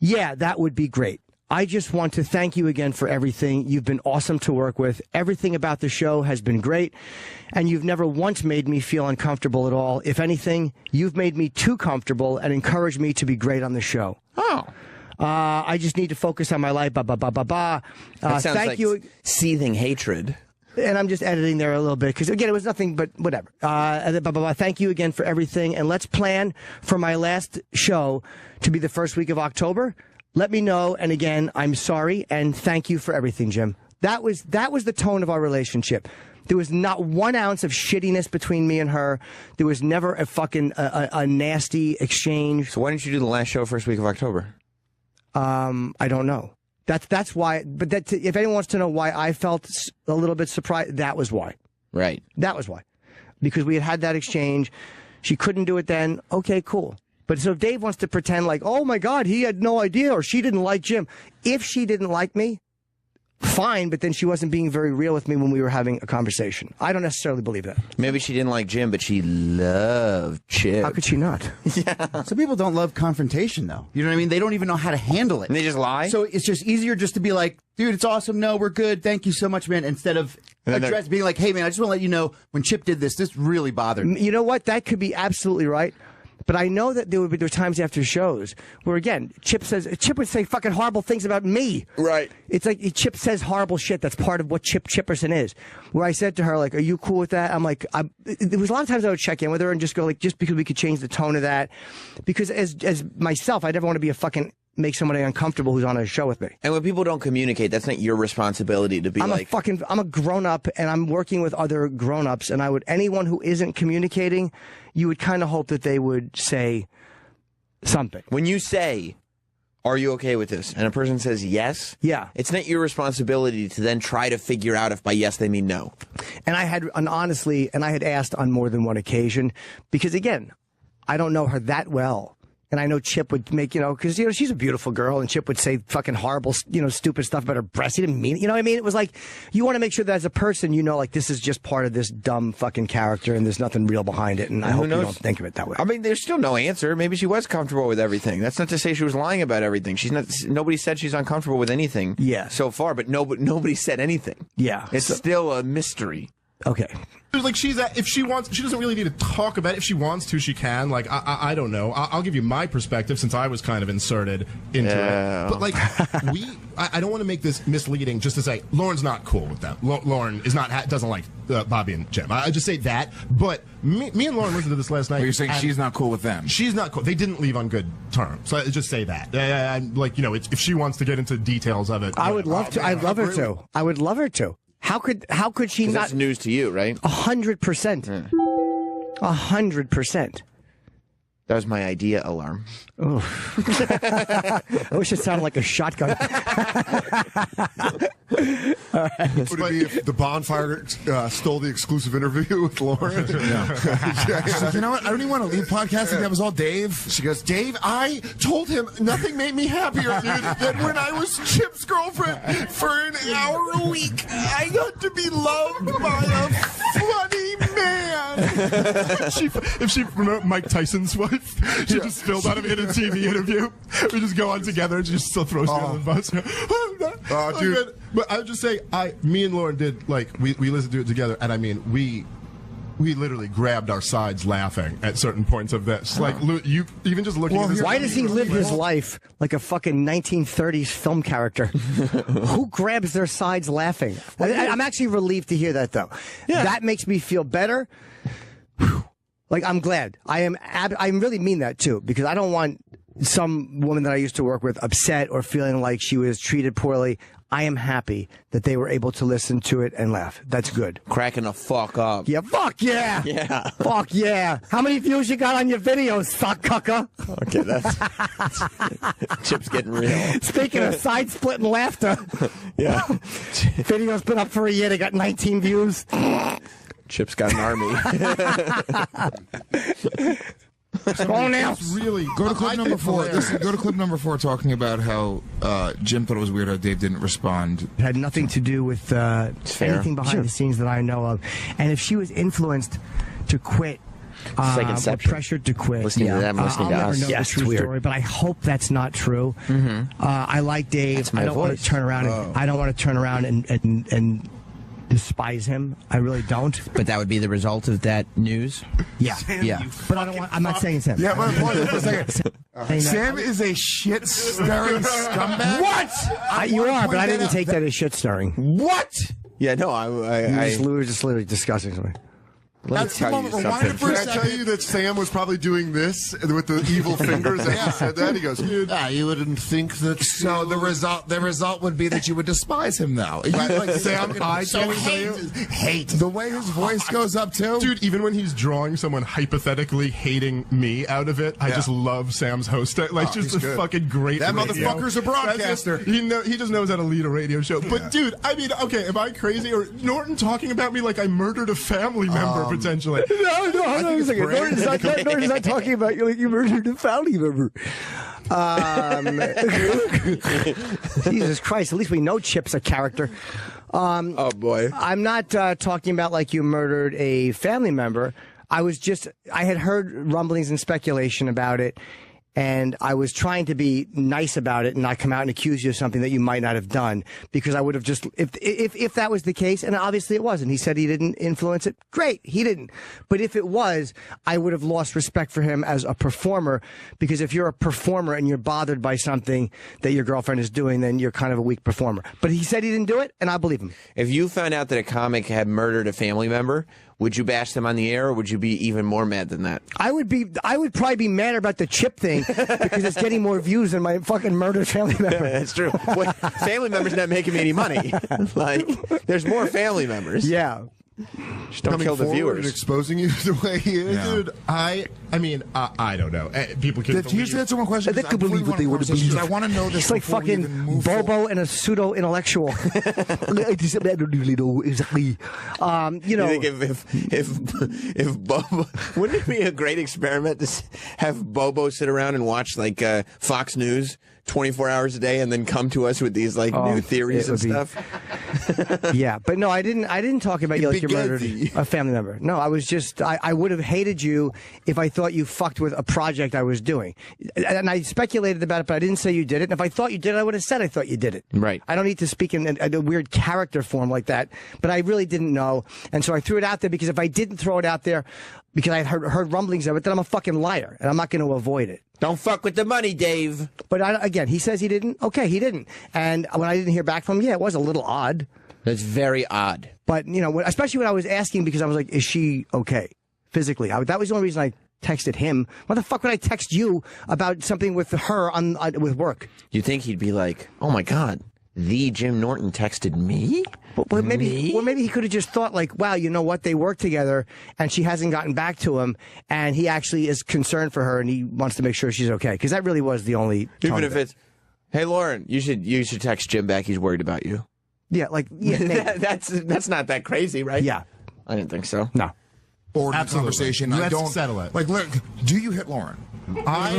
yeah, that would be great. I just want to thank you again for everything. You've been awesome to work with. Everything about the show has been great, and you've never once made me feel uncomfortable at all. If anything, you've made me too comfortable and encouraged me to be great on the show. Oh. I just need to focus on my life, That sounds thank like you. Seething hatred. And I'm just editing there a little bit because, again, it was nothing but whatever. Thank you again for everything. And let's plan for my last show to be the first week of October. Let me know. And again, I'm sorry. And thank you for everything, Jim. That was the tone of our relationship. There was not 1 ounce of shittiness between me and her. There was never a fucking a nasty exchange. So why didn't you do the last show first week of October? I don't know. That's why. But if anyone wants to know why I felt a little bit surprised, that was why. Right. That was why. Because we had that exchange. She couldn't do it then. Okay, cool. But so if Dave wants to pretend like, oh my God, he had no idea or she didn't like Jim. If she didn't like me, fine, but then she wasn't being very real with me when we were having a conversation. I don't necessarily believe that. Maybe she didn't like Jim, but she loved Chip. How could she not? Yeah. Some people don't love confrontation, though. You know what I mean? They don't even know how to handle it. And they just lie? So it's just easier just to be like, dude, it's awesome. No, we're good. Thank you so much, man. Instead of being like, hey, man, I just want to let you know when Chip did this really bothered me. You know what? That could be absolutely right. But I know that there were times after shows where, again, Chip would say fucking horrible things about me. Right. It's like Chip says horrible shit. That's part of what Chip Chipperson is. Where I said to her, like, are you cool with that? I'm like, there was a lot of times I would check in with her and just go, like, just because we could change the tone of that. Because as myself, I never want to be a fucking make somebody uncomfortable who's on a show with me. And when people don't communicate, that's not your responsibility to be I'm a grown-up, and I'm working with other grown-ups, and anyone who isn't communicating, you would kind of hope that they would say something. When you say, are you okay with this? And a person says yes. Yeah. It's not your responsibility to then try to figure out if by yes they mean no. And I had asked on more than one occasion, because again, I don't know her that well. And I know Chip would make, because, she's a beautiful girl, and Chip would say fucking horrible, stupid stuff about her breasts. He didn't mean it. You know what I mean? It was like, you want to make sure that as a person, this is just part of this dumb fucking character, and there's nothing real behind it, and I hope you don't think of it that way. I mean, there's still no answer. Maybe she was comfortable with everything. That's not to say she was lying about everything. Nobody said she's uncomfortable with anything so far, but nobody said anything. Yeah. It's still a mystery. Okay. Like if she wants, she doesn't really need to talk about it. If she wants to, she can. Like I don't know. I'll give you my perspective since I was kind of inserted into it. But like I don't want to make this misleading just to say Lauren's not cool with them. Lauren doesn't like Bobby and Jim. I just say that. But me and Lauren listened to this last night. Well, you're saying she's not cool with them. She's not cool. They didn't leave on good terms. So I just say that. If she wants to get into details of it, I would love to. I'd love her to. I would love her to. How could she not? That's news to you, right? 100%. 100%. That was my idea alarm. Oh. I wish it sounded like a shotgun. All right. Would it be if the bonfire stole the exclusive interview with Lauren? You know what? I don't even want to leave podcasting. That was all Dave. She goes, Dave, I told him nothing made me happier, dude, than when I was Chip's girlfriend for an hour a week. I got to be loved by a funny man. If she promote Mike Tyson's wife, she just filled out of in a TV interview. We just go on together and she just still throws me on the bus. Dude. But I would just say, me and Lauren did, we listened to it together, and I mean, we literally grabbed our sides laughing at certain points of this. You even just looking at this. Why does he live his life like a fucking 1930s film character? Who grabs their sides laughing? I'm actually relieved to hear that, though. Yeah. That makes me feel better. Like, I'm glad. I really mean that, too, because I don't want some woman that I used to work with upset or feeling like she was treated poorly. I am happy that they were able to listen to it and laugh. That's good. Cracking the fuck up. Yeah, fuck yeah. Yeah. Fuck yeah. How many views you got on your videos, fuck cucka? Okay, that's Chip's getting real. Speaking of side-splitting laughter. Yeah. Video's been up for a year. They got 19 views. Chip's got an army. Go on now. Really, go to clip number 4. Go to clip number 4, talking about how Jim thought it was weird how Dave didn't respond. It had nothing to do with anything behind the scenes that I know of. And if she was influenced to quit, or pressured to quit, listening to them, listening to us. I'll never know the true story, but I hope that's not true. I like Dave. I don't want to turn around. I don't want to turn around and despise him. I really don't. But that would be the result of that news? Yeah. Sam, yeah. But I'm not saying Sam. Yeah, but for a second. Sam is a shit-stirring scumbag? What? You are, but I didn't take that as shit-stirring. What? Yeah, no, we were just literally discussing something. Let me tell you something. Can I tell you that Sam was probably doing this with the evil fingers as he said that? He goes, you wouldn't think that. So the result would be that you would despise him now. Sam, I hate the way his voice goes up too. Dude, even when he's drawing someone hypothetically hating me out of it, I just love Sam's host. Just a fucking great. That motherfucker's a broadcaster. He just knows how to lead a radio show. But dude, I mean, okay, am I crazy? Or Norton talking about me like I murdered a family member? Potentially. No, Norton's not talking about you like you murdered a family member. Jesus Christ, at least we know Chip's a character. Oh, boy. I'm not talking about like you murdered a family member. I had heard rumblings and speculation about it, and I was trying to be nice about it and not come out and accuse you of something that you might not have done, because I would have just, if that was the case, and obviously it wasn't. He said he didn't influence it. Great, he didn't. But if it was, I would have lost respect for him as a performer, because if you're a performer and you're bothered by something that your girlfriend is doing, then you're kind of a weak performer. But he said he didn't do it, and I believe him. If you found out that a comic had murdered a family member, would you bash them on the air, or would you be even more mad than that? I would probably be madder about the Chip thing laughing because it's getting more views than my fucking murdered family member. That's true. What, family members not making me any money. Like, there's more family members. Yeah. Just don't Coming kill the forward and viewers. exposing you the way he is. Yeah. Dude, I mean, I don't know. People can Here's the answer to one question. They could believe what they would believe. I want to know this. He's like before we even fucking move Bobo forward. and a pseudo-intellectual. I don't really know exactly. You know, You think if Bobo, wouldn't it be a great experiment to have Bobo sit around and watch like Fox News 24 hours a day and then come to us with these like new theories and stuff? Yeah, but no, I didn't talk about you like you murdered a family member. No, I was just, I would have hated you if I thought you fucked with a project I was doing. And I speculated about it, but I didn't say you did it. And if I thought you did it, I would have said I thought you did it. Right. I don't need to speak in a weird character form like that, but I really didn't know. And so I threw it out there because if I didn't throw it out there because I had heard rumblings of it, then I'm a fucking liar and I'm not going to avoid it. Don't fuck with the money, Dave. But again, he says he didn't. Okay, he didn't. And when I didn't hear back from him, yeah, it was a little odd. That's very odd. But, you know, especially when I was asking because I was like, is she okay physically? That was the only reason I texted him. Why the fuck would I text you about something with her with work? You think he'd be like, oh my God, the Jim Norton texted me? Well, maybe he could have just thought like, wow, you know what? They work together and she hasn't gotten back to him and he actually is concerned for her and he wants to make sure she's okay. Because that really was the only Even if it's, hey, Lauren, you should text Jim back. He's worried about you. Yeah, like, yeah, that's not that crazy, right? Yeah. I didn't think so. No. Or the Absolutely. conversation. Let's I don't settle it. Like, look, do you hit Lauren? I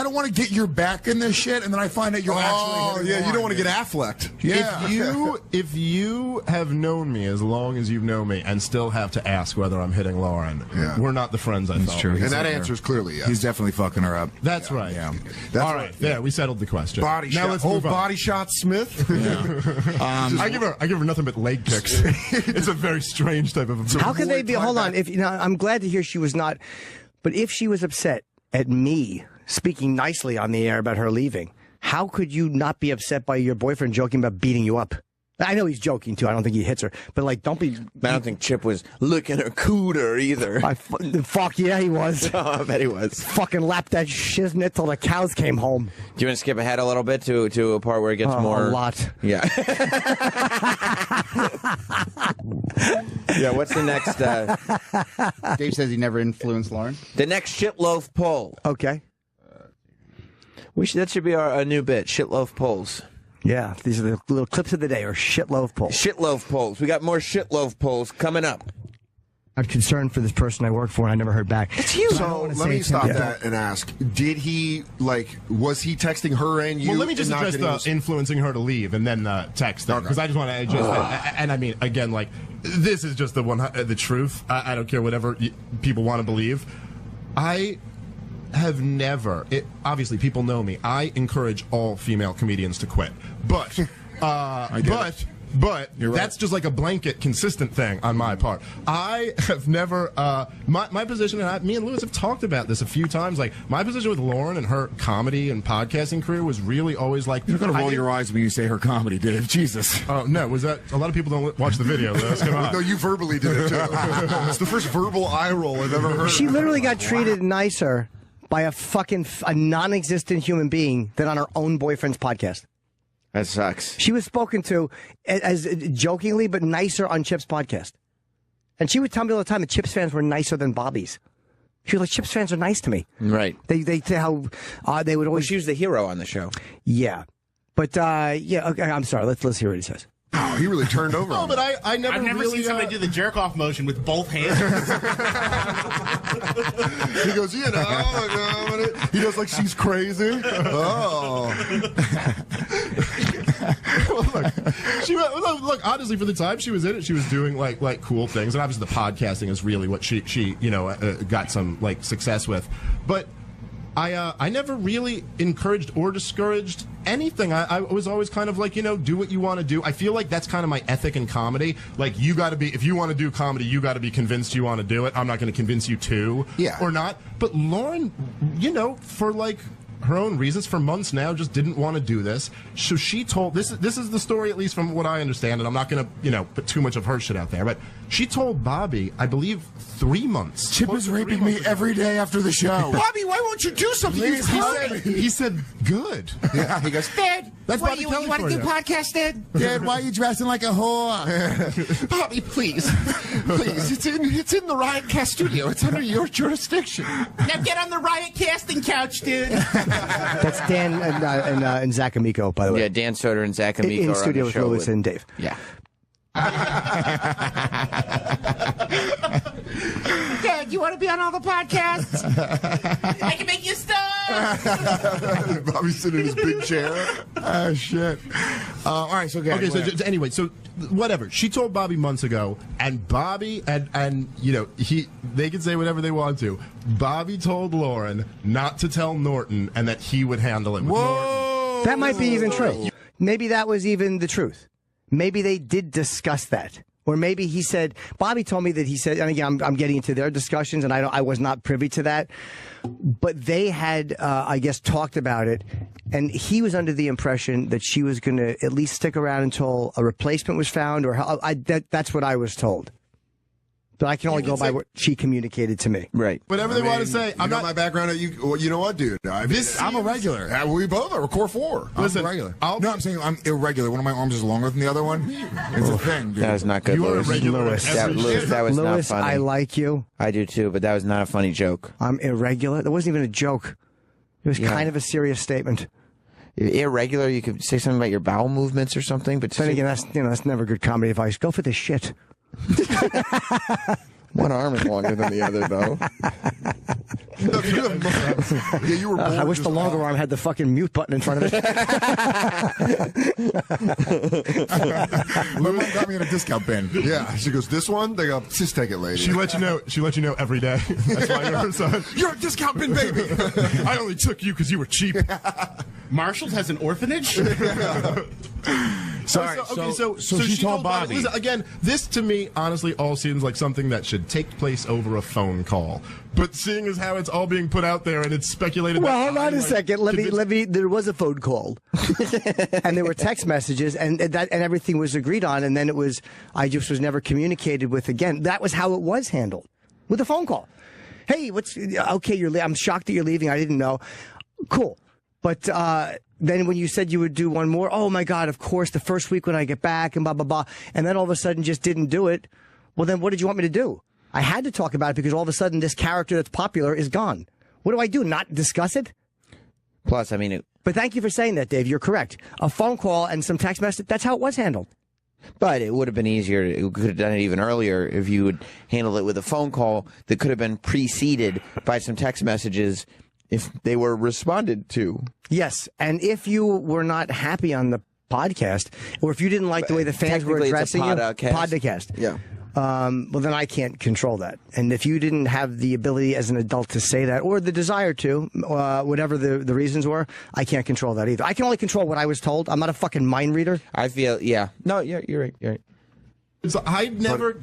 don't want to get your back in this shit, and then I find out you're actually hitting yeah, you don't want to Lauren, get Afflecked. Yeah. If you have known me as long as you've known me and still have to ask whether I'm hitting Lauren, we're not the friends I thought. true. we were. And that answer is clearly yes. He's definitely fucking her up. That's right. Yeah. All right. There, we settled the question. Body now shot. let's Whole move on. body shot Smith. I give her nothing but leg kicks. It's a very strange type of. How could they be? Hold on. If I'm glad to hear she was not, but if she was upset at me speaking nicely on the air about her leaving, how could you not be upset by your boyfriend joking about beating you up? I know he's joking too. I don't think he hits her, but like, don't be. I don't think Chip was licking her cooter either. Fuck yeah, he was. Oh, I bet he was. Fucking lapped that shiznit till the cows came home. Do you want to skip ahead a little bit to a part where it gets more? A lot. Yeah. Yeah. What's the next? Dave says he never influenced Lauren. The next shitloaf poll. Okay. That should be a new bit. Shitloaf polls. Yeah, these are the little clips of the day, or shitloaf polls. Shitloaf polls. We got more shitloaf polls coming up. I'm concerned for this person I work for, and I never heard back. It's you. So let me stop that and ask: did he was he texting her and you? Well, let me just and not address the influencing her to leave and then text them, because I just want to just and I mean, again, like, this is just the truth. I don't care whatever people want to believe. I have never. Obviously, people know me. I encourage all female comedians to quit, but But that's just like a blanket, consistent thing on my part. I have never, my position, and me and Lewis have talked about this a few times, like, my position with Lauren and her comedy and podcasting career was really always like... You're going to roll your eyes when you say her comedy, Dave. Jesus. Oh, no, was that... A lot of people don't watch the video, Lewis. Come on. No, you verbally did it, too. It's the first verbal eye roll I've ever heard. She literally got treated nicer by a non-existent human being than on her own boyfriend's podcast. That sucks. She was spoken to as jokingly, but nicer on Chip's podcast. And she would tell me all the time that Chip's fans were nicer than Bobby's. She was like, Chip's fans are nice to me. Right. They how they would always. Well, she was the hero on the show. Yeah, but yeah. Okay, I'm sorry. Let's hear what he says. Oh, he really turned over. No, but I've never really, seen somebody do the jerk off motion with both hands. He goes, he goes like she's crazy. Oh. Look, honestly, for the time she was in it, she was doing like cool things, and obviously the podcasting is really what she got some like success with. But I never really encouraged or discouraged anything. I was always kind of like, do what you want to do. I feel like that's kind of my ethic in comedy. Like, you got to be, if you want to do comedy, you got to be convinced you want to do it. I'm not going to convince you to, or not. But Lauren, for like her own reasons, for months now, just didn't want to do this. So she told, this is the story, at least from what I understand, and I'm not going to, put too much of her shit out there, but She told Bobby, I believe, 3 months. Chip is raping me every day after the show. Bobby, why won't you do something? He said, good. Yeah, he goes, Dad, That's Bobby Kelly you want for to do you. podcast, Dad? Dad, why are you dressing like a whore? Bobby, please. Please. It's in the Riotcast studio. It's under your jurisdiction. Now get on the Riot casting couch, dude. That's Dan and Zach Amico, by the way. Yeah, Dan Soder and Zach Amico in are studio on the with show Lewis and Dave. Yeah. Dad, you want to be on all the podcasts? I can make you a star. Bobby's sitting in his big chair. Oh, shit. All right, so Okay, so anyway, so whatever. She told Bobby months ago, and Bobby and you know, they can say whatever they want to. Bobby told Lauren not to tell Norton and that he would handle it with Norton. That might be even true. Maybe that was even the truth. Maybe they did discuss that. Or maybe he said, Bobby told me that he said, and again, I'm getting into their discussions, and I was not privy to that. But they had, I guess, talked about it, and he was under the impression that she was going to at least stick around until a replacement was found, or that's what I was told. But I can only go by what she communicated to me. Right. Whatever they want to say. I'm not my background. You know what, dude? I'm a regular. We both are. We're core 4. Listen, I'm regular. I'll- I'm saying I'm irregular. One of my arms is longer than the other one. It's a thing, dude. That was not good, You are a Lewis. regular Lewis. at every Lewis, shift. that was not Lewis, funny. I like you. I do too, but that was not a funny joke. I'm irregular. That wasn't even a joke. It was kind of a serious statement. Irregular, you could say something about your bowel movements or something, but Then again, that's never good comedy advice. Go for the shit. one arm is longer than the other, though. Yeah, you were. I wish the longer arm had the fucking mute button in front of it. My mom got me in a discount bin. Yeah, she goes. This one, they go. Just take it, lady. She let you know every day. That's why you're her son. You're a discount bin baby. I only took you because you were cheap. Marshall's has an orphanage? Sorry. So she told Bobby. Listen, again, this to me honestly all seems like something that should take place over a phone call. But seeing as how it's all being put out there and it's speculated. Well, that hold on a second. Let me. There was a phone call, and there were text messages, and everything was agreed on, and then I just was never communicated with again. That was how it was handled, with a phone call. Hey, okay? I'm shocked that you're leaving. I didn't know. Cool, but then when you said you would do one more, oh my God, of course, the first week when I get back and blah blah blah, and then all of a sudden just didn't do it. Well, then what did you want me to do? I had to talk about it because all of a sudden this character that's popular is gone. What do I do? Not discuss it? Plus, I mean, But thank you for saying that, Dave. You're correct. A phone call and some text message, that's how it was handled. but it would have been easier. It could have done it even earlier if you would handle it with a phone call that could have been preceded by some text messages if they were responded to. Yes, and if you were not happy on the podcast, or if you didn't like the way the fans were Technically, addressing you, it's a podcast. Yeah. Well, then I can't control that. And if you didn't have the ability as an adult to say that, or the desire to, whatever the reasons were, I can't control that either. I can only control what I was told. I'm not a fucking mind reader. I feel, yeah. No, you're right. You're right. So I never,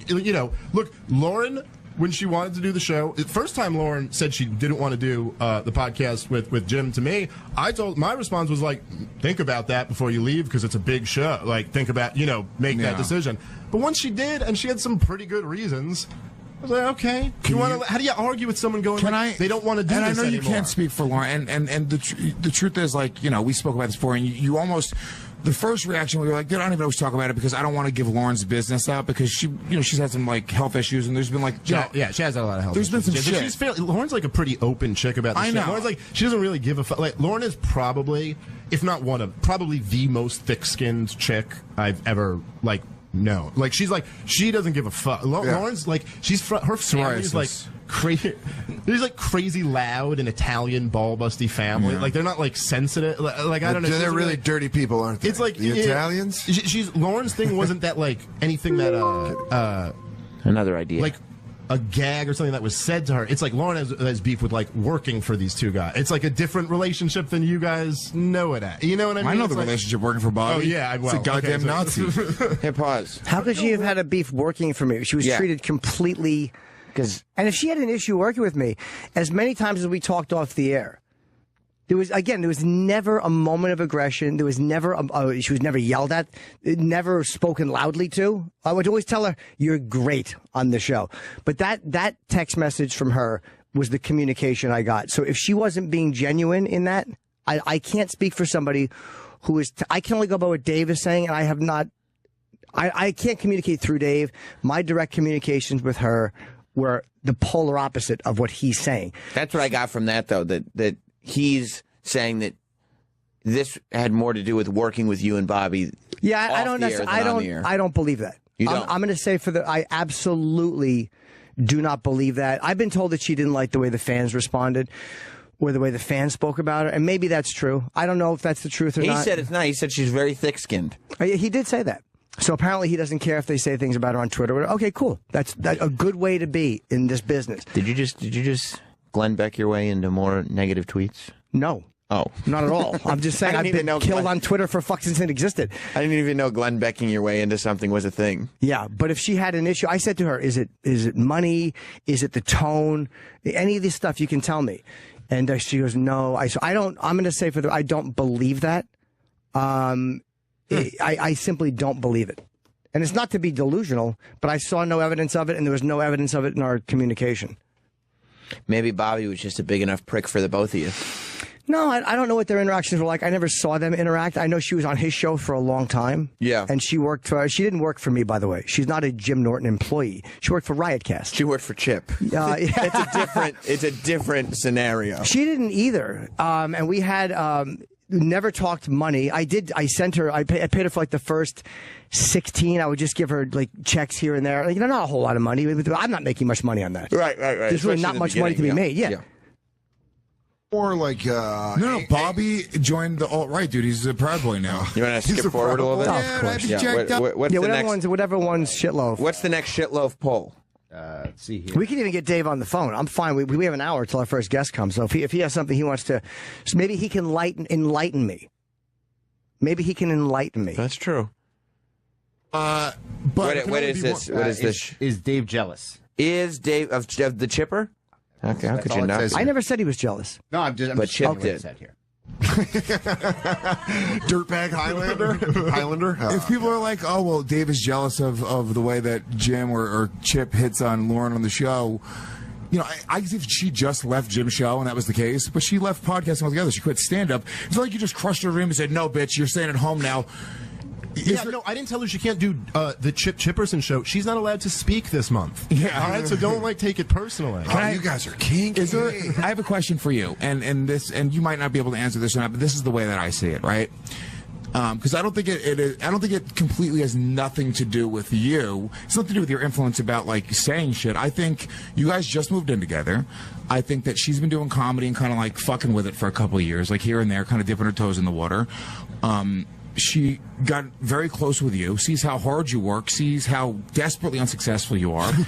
look, Lauren, when she wanted to do the show, the first time Lauren said she didn't want to do the podcast with Jim to me, my response was like, think about that before you leave because it's a big show. Like, think about, make that decision. But once she did, and she had some pretty good reasons, I was like, okay. How do you argue with someone going, they don't want to do this anymore? And I know you can't speak for Lauren, and the truth is, like, we spoke about this before, and you almost... The first reaction, we were like, I don't even know if we talk about it because I don't want to give Lauren's business out because she's had some like health issues and there's been like she has a lot of health issues. There's been some shit. Lauren's like a pretty open chick about this. I know. Lauren's like, she doesn't really give a fuck. Like, Lauren is probably, if not probably the most thick-skinned chick I've ever known. Like, she's like, she doesn't give a fuck. Lauren's like, her family's like crazy. There's like crazy loud and Italian ball-busty family. Yeah. Like, they're not like sensitive. Like, I don't know. They're really dirty people, aren't they? It's like the Italians. Lauren's thing wasn't that like anything that another idea, like a gag or something that was said to her. It's like Lauren has beef with like working for these two guys. It's like a different relationship than you guys know it at. You know what I mean? I know the relationship working for Bobby. Oh yeah, it's a goddamn Nazi. Hey, pause. How could she have had a beef working for me? She was treated completely. And if she had an issue working with me, as many times as we talked off the air, There was never a moment of aggression. There was never, she was never yelled at, never spoken loudly to. I would always tell her, "You're great on the show." But that text message from her was the communication I got. So if she wasn't being genuine in that, I can't speak for somebody who is, I can only go by what Dave is saying, and I have not, I can't communicate through Dave. My direct communications with her were the polar opposite of what he's saying. That's what I got from that, though, that he's saying that this had more to do with working with you and Bobby. Yeah, I don't believe that. You don't? I'm going to say I absolutely do not believe that. I've been told that she didn't like the way the fans responded or the way the fans spoke about her, and maybe that's true. I don't know if that's the truth or not. He said it's not. He said she's very thick-skinned. He did say that. So apparently he doesn't care if they say things about her on Twitter. Okay, cool. That's a good way to be in this business. Did you just Glenn Beck your way into more negative tweets? No. Oh. Not at all. I'm just saying I've been killed on Twitter for fuck since it existed. I didn't even know Glenn Becking your way into something was a thing. Yeah, but if she had an issue, I said to her, is it money? Is it the tone? Any of this stuff you can tell me. And she goes, no. I'm going to say I don't believe that. I simply don't believe it. And it's not to be delusional, but I saw no evidence of it, and there was no evidence of it in our communication. Maybe Bobby was just a big enough prick for the both of you. No, I don't know what their interactions were like. I never saw them interact. I know she was on his show for a long time. Yeah. And she didn't work for me, by the way. She's not a Jim Norton employee. She worked for Riotcast. She worked for Chip. Yeah. It's a different scenario. She didn't either. And we had never talked money. I sent her, I paid her for like the first 16. I would just give her like checks here and there. Like, not a whole lot of money. I'm not making much money on that. Right. There's really not much money to be made. Yeah. Or like, no, Bobby joined the alt-right, dude. He's a Proud Boy now. You want to skip forward a little bit? Of course. Whatever one's shitloaf. What's the next shitloaf poll? Let's see here. We can even get Dave on the phone. I'm fine. We have an hour till our first guest comes. So if he has something he wants to, so maybe he can enlighten me. Maybe he can enlighten me. That's true. But what is this? What is this? Is Dave jealous? Is Dave of the Chipper? Okay, how could you not? I never said he was jealous. No, I'm just Chip did. Here. Dirtbag Highlander. If people are like, oh, well, Dave is jealous of the way that Jim or Chip hits on Lauren on the show, I guess if she just left Jim's show and that was the case, but she left podcasting altogether. She quit stand-up. It's not like you just crushed her dream and said, no, bitch, you're staying at home now. No, I didn't tell her she can't do the Chip Chipperson show. She's not allowed to speak this month. Yeah. All right, so don't take it personally. You guys are kinky. I have a question for you, and you might not be able to answer this or not, but this is the way that I see it, right? Because I don't think it completely has nothing to do with you. It's nothing to do with your influence about like saying shit. I think you guys just moved in together. I think that she's been doing comedy and kind of like fucking with it for a couple of years, like here and there, kind of dipping her toes in the water. She got very close with you, sees how hard you work, sees how desperately unsuccessful you are. and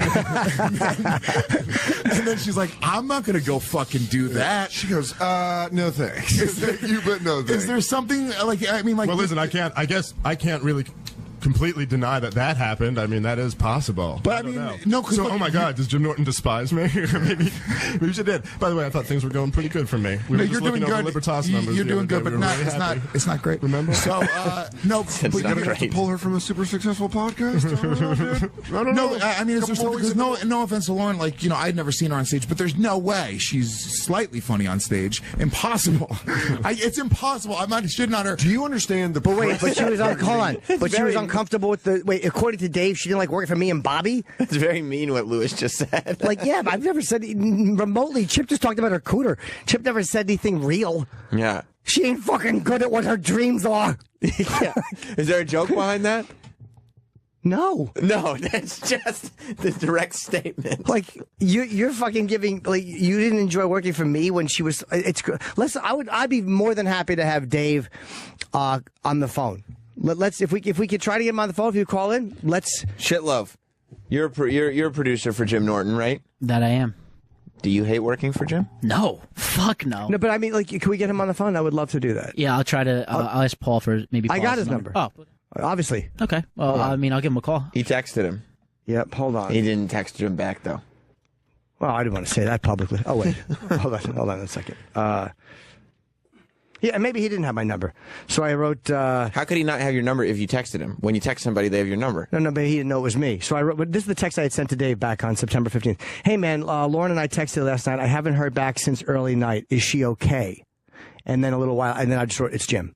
then she's like, I'm not going to go fucking do that. She goes, no thanks. You bet no thanks. Is there something, like, Well, listen, I can't really completely deny that happened. I mean, that is possible. But I mean, no, because oh my God, does Jim Norton despise me? maybe she did. By the way, I thought things were going pretty good for me. We were just looking over Libertas numbers. You're doing good, but it's not great. Remember? So no, but you're gonna have to pull her from a super successful podcast. I don't know. No, I mean, is there something? Because no offense to Lauren, like I'd never seen her on stage, but there's no way she's slightly funny on stage. Impossible. It's impossible. I'm not shitting on her. Do you understand the? But wait, but she was on. Hold on. But she was uncomfortable with the. Wait, according to Dave, she didn't like working for me and Bobby. It's very mean what Lewis just said. Like, yeah, I've never said remotely. Chip just talked about her cooter. Chip never said anything real. Yeah. She ain't fucking good at what her dreams are. Yeah. Is there a joke behind that? No, that's just the direct statement. Like you're fucking giving. Like you didn't enjoy working for me when she was. It's. Listen, I'd be more than happy to have Dave on the phone. Let's if we could try to get him on the phone. If you call in, let's. Shitlove, you're a producer for Jim Norton, right? That I am. Do you hate working for Jim? No, fuck no. No, but I mean, like, can we get him on the phone? I would love to do that. Yeah, I'll try to. I'll ask Paul for maybe. I got his number. Oh, obviously. Okay. Well, I mean, I'll give him a call. He texted him. Yep. Hold on. He didn't text him back though. Well, I didn't want to say that publicly. Oh wait, hold on a second. Yeah, and maybe he didn't have my number. So I wrote... How could he not have your number if you texted him? When you text somebody, they have your number. No, but he didn't know it was me. So I wrote... But this is the text I had sent to Dave back on September 15th. Hey, man, Lauren and I texted last night. I haven't heard back since early night. Is she okay? And then a little while... And then I just wrote, it's Jim.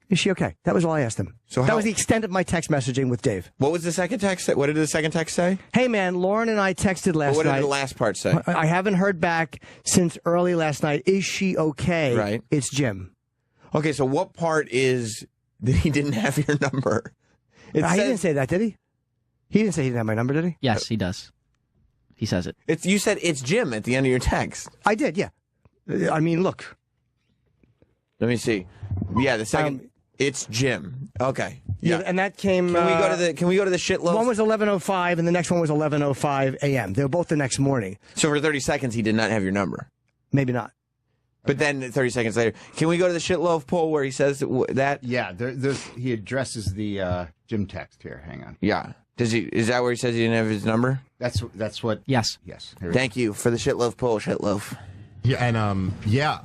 Is she okay? That was all I asked him. So that was the extent of my text messaging with Dave. What was the second text? What did the second text say? Hey, man, Lauren and I texted last night. What did the last part say? I haven't heard back since early last night. Is she okay? Right. It's Jim. Okay, so what part is that he didn't have your number? He didn't say that, did he? He didn't say he didn't have my number, did he? Yes, he does. He says it. You said it's Jim at the end of your text. I did, yeah. I mean, look. Let me see. Yeah, the second... It's Jim. Okay. Yeah, and that came... Can we go to the shitloaf? One was 11:05 and the next one was 11:05 a.m. They were both the next morning. So for 30 seconds, he did not have your number. Maybe not. But then 30 seconds later, can we go to the shitloaf poll where he says that? Yeah, he addresses the Jim text here. Hang on. Yeah. Is that where he says he didn't have his number? That's what... Yes. Yes. Thank you for the shitloaf poll, shitloaf. Yeah,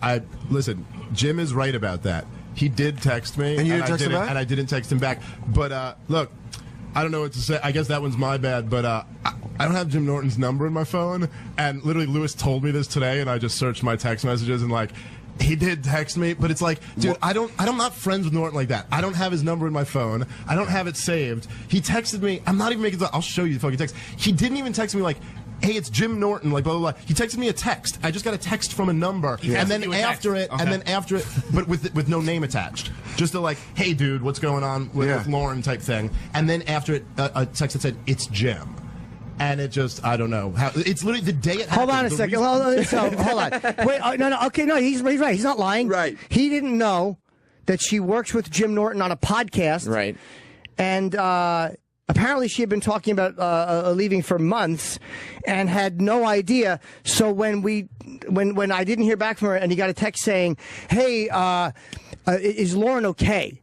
and listen, Jim is right about that. He did text me, and you didn't text him back? And I didn't text him back. But look, I don't know what to say. I guess that one's my bad. But I don't have Jim Norton's number in my phone. And literally, Lewis told me this today, and I just searched my text messages and he did text me. But it's like, dude, I'm not friends with Norton like that. I don't have his number in my phone. I don't have it saved. He texted me. I'm not even making. I'll show you the fucking text. He didn't even text me hey, it's Jim Norton, blah, blah, blah. He texted me a text. I just got a text from a number. And then after it, but with no name attached. Just hey, dude, what's going on with Lauren type thing. And then after it, a text that said, it's Jim. And it just, I don't know. It's literally the day it happened. Hold on a second. Hold on. Wait, no. Okay, no, he's right. He's not lying. Right. He didn't know that she works with Jim Norton on a podcast. Right. And, apparently, she had been talking about leaving for months and had no idea. So when I didn't hear back from her and he got a text saying, hey, is Lauren okay?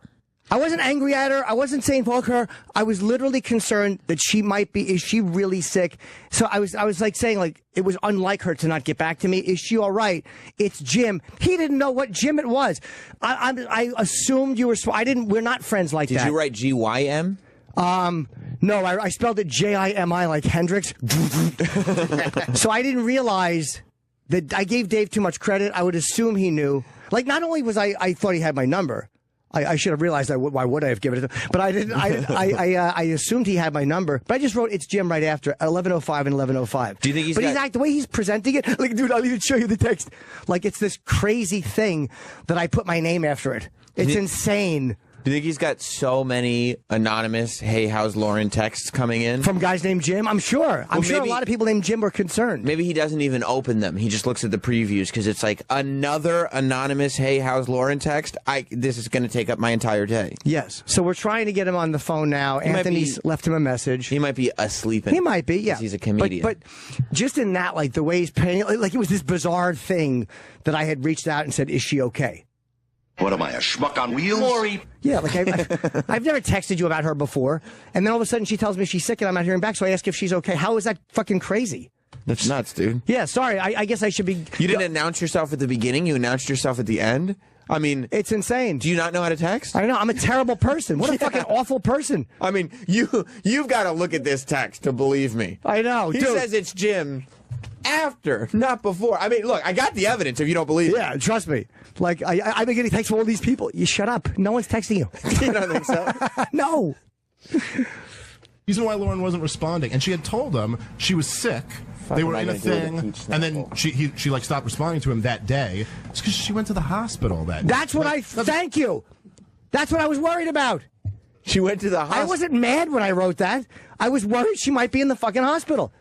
I wasn't angry at her. I wasn't saying fuck her. I was literally concerned that she might be, is she really sick? So I was saying it was unlike her to not get back to me. Is she all right? It's Jim. He didn't know what Jim it was. I assumed you were, we're not friends like that. Did you write GYM? No, I spelled it Jimi like Hendrix. So I didn't realize that I gave Dave too much credit. I would assume he knew. Not only was I thought he had my number. I should have realized why would I have given it to him? But I didn't. I assumed he had my number. But I just wrote it's Jim right after 11:05 and 11:05. Do you think he's? But the way he's presenting it, dude, I'll even show you the text. It's this crazy thing that I put my name after it. It's insane. Do you think he's got so many anonymous, hey, how's Lauren texts coming in? From guys named Jim? I'm sure. I'm sure a lot of people named Jim were concerned. Maybe he doesn't even open them. He just looks at the previews because it's another anonymous, hey, how's Lauren text? This is going to take up my entire day. Yes. So we're trying to get him on the phone now. Anthony's left him a message. He might be asleep. He might be, yeah. He's a comedian. But just in that, the way he's painting, it was this bizarre thing that I had reached out and said, is she okay? What am I, a schmuck on wheels? Lori. Yeah, I've never texted you about her before, and then all of a sudden she tells me she's sick and I'm not hearing back, so I ask if she's okay. How is that fucking crazy? That's nuts, dude. Yeah, sorry, I guess I should be... You didn't announce yourself at the beginning, you announced yourself at the end? I mean... It's insane. Do you not know how to text? I know, I'm a terrible person. What a fucking awful person. I mean, you've got to look at this text to believe me. I know, He says it's Jim... After, not before. I mean, look, I got the evidence if you don't believe it. Yeah, trust me. I've been getting texts from all these people. You shut up. No one's texting you. You don't think so? No. Reason why Lauren wasn't responding. And she had told him she was sick. They were in a thing. And then she stopped responding to him that day. It's because she went to the hospital that day. That's what thank you. That's what I was worried about. She went to the hospital. I wasn't mad when I wrote that. I was worried she might be in the fucking hospital.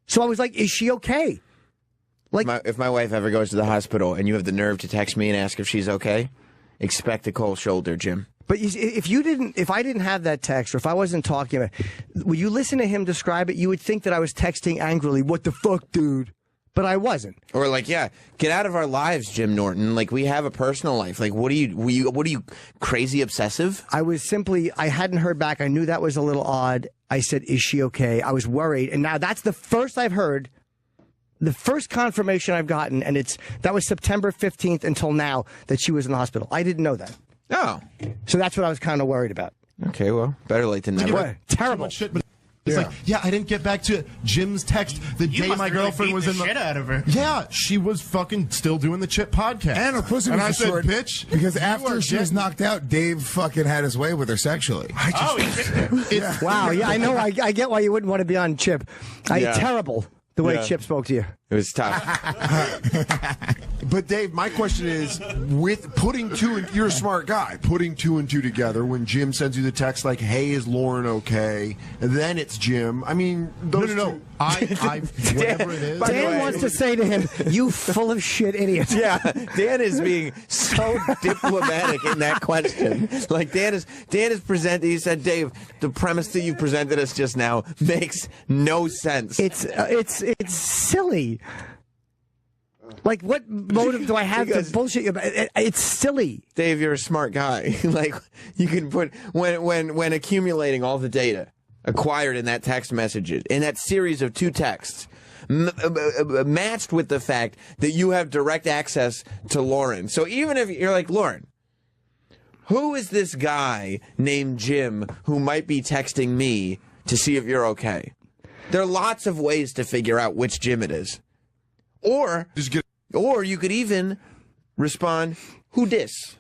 So I was like, is she okay? If my wife ever goes to the hospital and you have the nerve to text me and ask if she's okay, expect a cold shoulder, Jim. But if I didn't have that text, or if I wasn't talking about it, when you listen to him describe it, you would think that I was texting angrily, what the fuck, dude? But I wasn't. Or get out of our lives, Jim Norton. We have a personal life. What are you, crazy obsessive? I hadn't heard back. I knew that was a little odd. I said, is she okay? I was worried. And now that's the first I've heard the first confirmation I've gotten, and that was September 15th until now, that she was in the hospital. I didn't know that. Oh. So that's what I was kind of worried about. Okay, well, better late than never. Terrible. Shit, but it's like, I didn't get back to Jim's text the day my girlfriend was in the shit out of her. Yeah, she was fucking still doing the Chip podcast. And her pussy was I said, short, bitch. Because after she was knocked out, Dave fucking had his way with her sexually. Wow, yeah, I know. I get why you wouldn't want to be on Chip. Terrible the way Chip spoke to you. It was tough. But Dave, my question is, with putting you're a smart guy, putting 2 and 2 together when Jim sends you the text like, hey, is Lauren okay? And then it's Jim. I mean, those No. I whatever it is. Dan wants to say to him, you full of shit idiot. Yeah, Dan is being so diplomatic in that question. Like, Dan is presenting, he said, Dave, the premise that you presented us just now makes no sense. It's silly. Like, what motive do I have to bullshit you about? It's silly. Dave, you're a smart guy. Like, you can put when accumulating all the data acquired in that text messages, in that series of 2 texts, matched with the fact that you have direct access to Lauren. So even if you're like, Lauren, who is this guy named Jim who might be texting me to see if you're okay? There are lots of ways to figure out which Jim it is. Or you could even respond, who dis?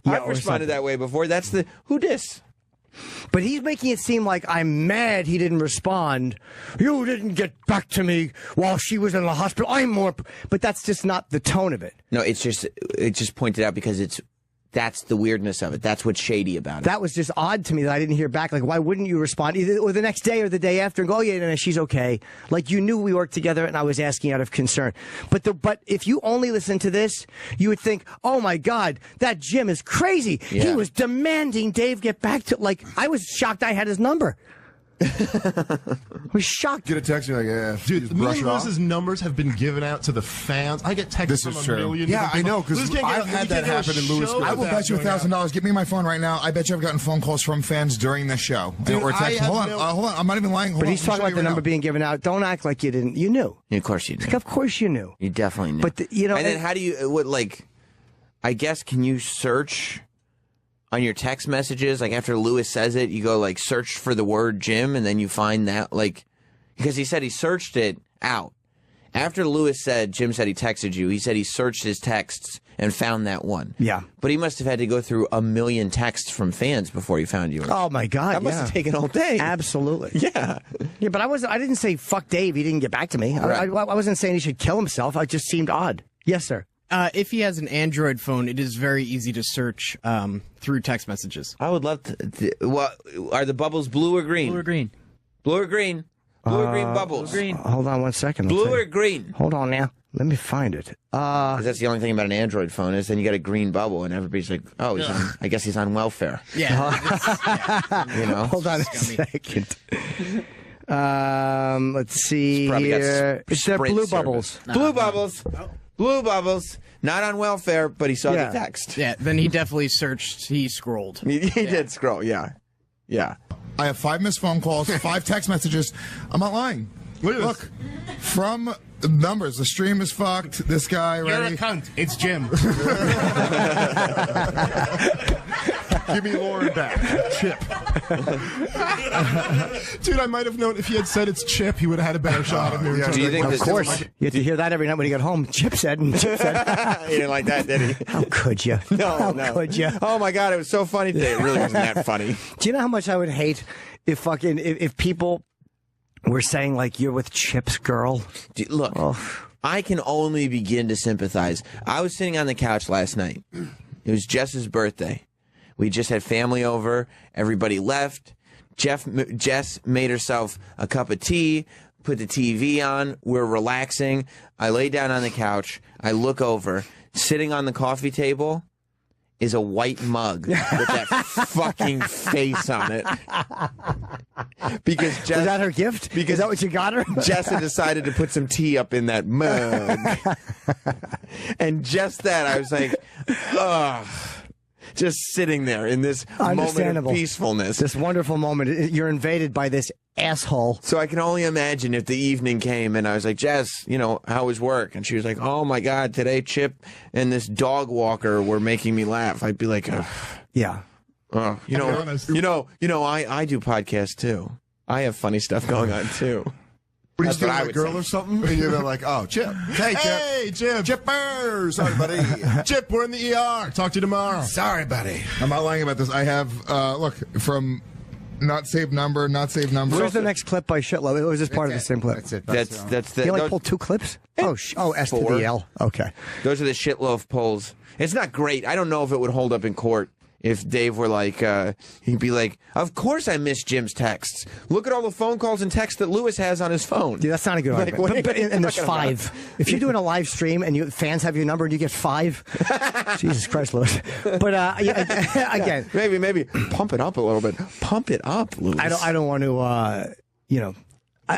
I've responded that way before. That's the who dis. But he's making it seem like I'm mad he didn't respond. You didn't get back to me while she was in the hospital. I'm more... But that's just not the tone of it. No, it just pointed out because that's the weirdness of it. That's what's shady about it. That was just odd to me that I didn't hear back. Like, why wouldn't you respond either or the next day or the day after and go, oh, yeah, no, she's okay. Like, you knew we worked together and I was asking out of concern. But if you only listen to this, you would think, oh, my God, that Jim is crazy. Yeah. He was demanding Dave get back to, like, I was shocked I had his number. I was shocked. Get a text, you're like, dude, me and Lewis's numbers have been given out to the fans. I get texts from a million. Yeah, I know, because I've had that happen in Lewis. I will bet you $1,000. Give me my phone right now. I bet you I've gotten phone calls from fans during this show. Dude, or text. Hold on. I'm not even lying. But he's talking about the number being given out. Don't act like you didn't. You knew. Of course you knew. Of course you knew. You definitely knew. But, and then how do you, I guess, can you search on your text messages, like after Lewis says it, you go like search for the word Jim, and then you find that, like, because he said he searched it out. After Lewis said, Jim said he texted you, he said he searched his texts and found that one. Yeah. But he must have had to go through 1 million texts from fans before he found you. Oh, my God. That must have taken all day. Absolutely. Yeah. Yeah, but I didn't say, fuck Dave, he didn't get back to me. Right. I wasn't saying he should kill himself. I just seemed odd. Yes, sir. If he has an Android phone, it is very easy to search through text messages. I would love to. What are the bubbles, blue or green? Blue or green? Blue or green? Blue or green bubbles? Blue or green. Hold on 1 second. Blue or green? Hold on now. Let me find it. 'Cause that's the only thing about an Android phone is then you got a green bubble and everybody's like, oh, I guess he's on welfare. Yeah. You know. Hold on a second. Let's see here. It's their blue bubbles. Blue bubbles. Blue bubbles. Not on welfare, but he saw the text. Yeah, then he definitely searched. He scrolled. He did scroll, yeah. Yeah. I have 5 missed phone calls, 5 text messages. I'm not lying. Look, from the numbers, the stream is fucked. This guy, You're ready? a cunt. It's Jim. Give me Lauren back. Chip. Dude, I might have known if he had said it's Chip, he would have had a better shot of me. Yeah. Do you think of course. You had to hear that every night when he got home. Chip said, and Chip said. He didn't like that, did he? How could you? No, How could you? Oh, my God, it was so funny today. It really wasn't that funny. Do you know how much I would hate if people were saying, like, you're with Chip's girl? Look, I can only begin to sympathize. I was sitting on the couch last night. It was Jess's birthday. We just had family over. Everybody left. Jess made herself a cup of tea, put the TV on. We're relaxing. I lay down on the couch. I look over. Sitting on the coffee table is a white mug with that fucking face on it. Because Jess, is that her gift? Because is that what you got her? Jess had decided to put some tea up in that mug. And just that, I was like, ugh. Just sitting there in this moment of peacefulness. This wonderful moment. You're invaded by this asshole. So I can only imagine if the evening came and I was like, Jess, how was work? And she was like, oh my God, today Chip and this dog walker were making me laugh. I'd be like, ugh. Yeah. I do podcasts too. I have funny stuff going on too. What are you stealing a girl or something? And you're like, oh, Chip. Hey, Chip. Hey, Chip. Chipper. Sorry, buddy. Chip, we're in the ER. Talk to you tomorrow. Sorry, buddy. I'm not lying about this. I have, look, from not saved number. Where's the next clip by Shitlow? Or was this part of the same clip? That's it. That's the. You only pulled 2 clips? S to the L. Okay. Those are the shitloaf polls. It's not great. I don't know if it would hold up in court. If Dave were like, he'd be like, of course I miss Jim's texts. Look at all the phone calls and texts that Lewis has on his phone. Yeah, that's not a good argument. And there's 5. If you're doing a live stream and fans have your number and you get 5, Jesus Christ, Lewis. But again, maybe pump it up a little bit. Pump it up, Lewis. I don't want to,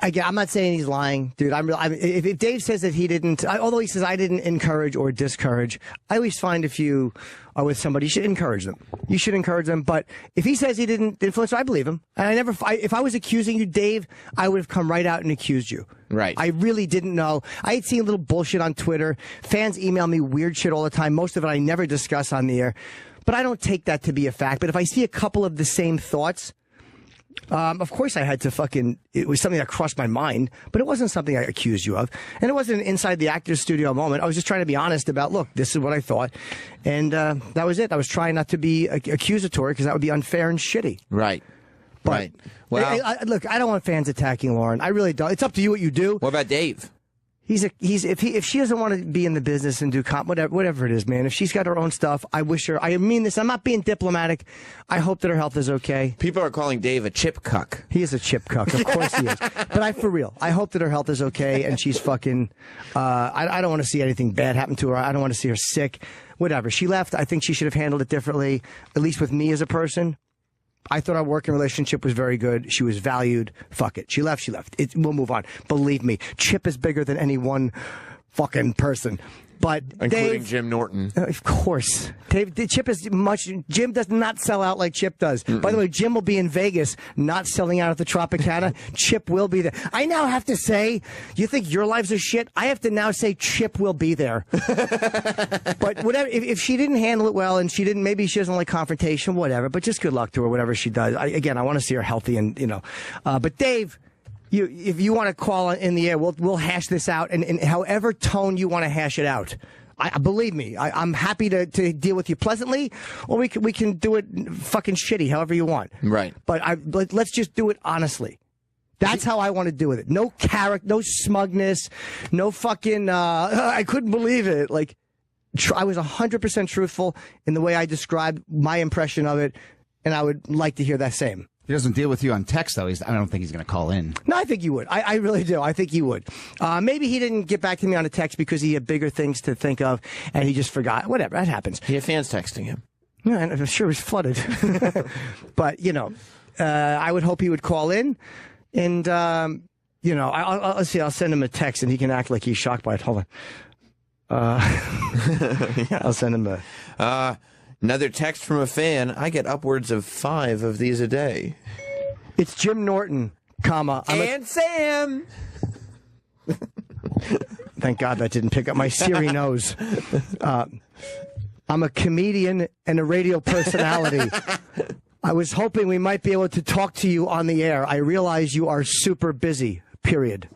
Again, I'm not saying he's lying, dude. If Dave says that he didn't, although he says I didn't encourage or discourage, I always find if you are with somebody, you should encourage them. You should encourage them. But if he says he didn't influence, I believe him. And if I was accusing you, Dave, I would have come right out and accused you. Right. I really didn't know. I had seen little bullshit on Twitter. Fans email me weird shit all the time. Most of it I never discuss on the air. But I don't take that to be a fact. But if I see a couple of the same thoughts, of course I had to it was something that crossed my mind, but it wasn't something I accused you of. And it wasn't an inside the actor's studio moment. I was just trying to be honest about, look, this is what I thought. And that was it. I was trying not to be accusatory because that would be unfair and shitty. Right. But, right. Well, look, I don't want fans attacking Lauren. I really don't. It's up to you what you do. What about Dave? If she doesn't want to be in the business and do whatever it is, man. If she's got her own stuff, I wish her. I mean this. I'm not being diplomatic. I hope that her health is okay. People are calling Dave a chip cuck. He is a chip cuck. Of course he is. But for real, I hope that her health is okay and she's fucking. I don't want to see anything bad happen to her. I don't want to see her sick. Whatever. She left. I think she should have handled it differently. At least with me as a person. I thought our working relationship was very good. She was valued. Fuck it. She left. We'll move on. Believe me, Chip is bigger than any one fucking person. But including Jim Norton. Of course. Chip is Jim does not sell out like Chip does. Mm-mm. By the way, Jim will be in Vegas, not selling out at the Tropicana. Chip will be there. I now have to say, you think your lives are shit? I have to now say Chip will be there. But whatever, if she didn't handle it well and maybe she doesn't like confrontation, whatever, but just good luck to her, whatever she does. I want to see her healthy and, but Dave, if you want to call in the air, we'll hash this out, and however tone you want to hash it out. Believe me, I'm happy to deal with you pleasantly, or we can do it fucking shitty, however you want. Right. But let's just do it honestly. That's how I want to do with it. No character, no smugness, no fucking. I couldn't believe it. Like I was 100% truthful in the way I described my impression of it, and I would like to hear that same. He doesn't deal with you on text, though. I don't think he's going to call in. No, I think you would. I really do. I think you would. Maybe he didn't get back to me on a text because he had bigger things to think of, and he just forgot. Whatever, that happens. He had fans texting him. Yeah, and I'm sure he was flooded. But, I would hope he would call in, and, I'll see. I'll send him a text, and he can act like he's shocked by it. Hold on. Yeah, I'll send him a... Another text from a fan. I get upwards of 5 of these a day. It's Jim Norton, and Sam. Thank God that didn't pick up. My Siri knows. I'm a comedian and a radio personality. I was hoping we might be able to talk to you on the air. I realize you are super busy. Period.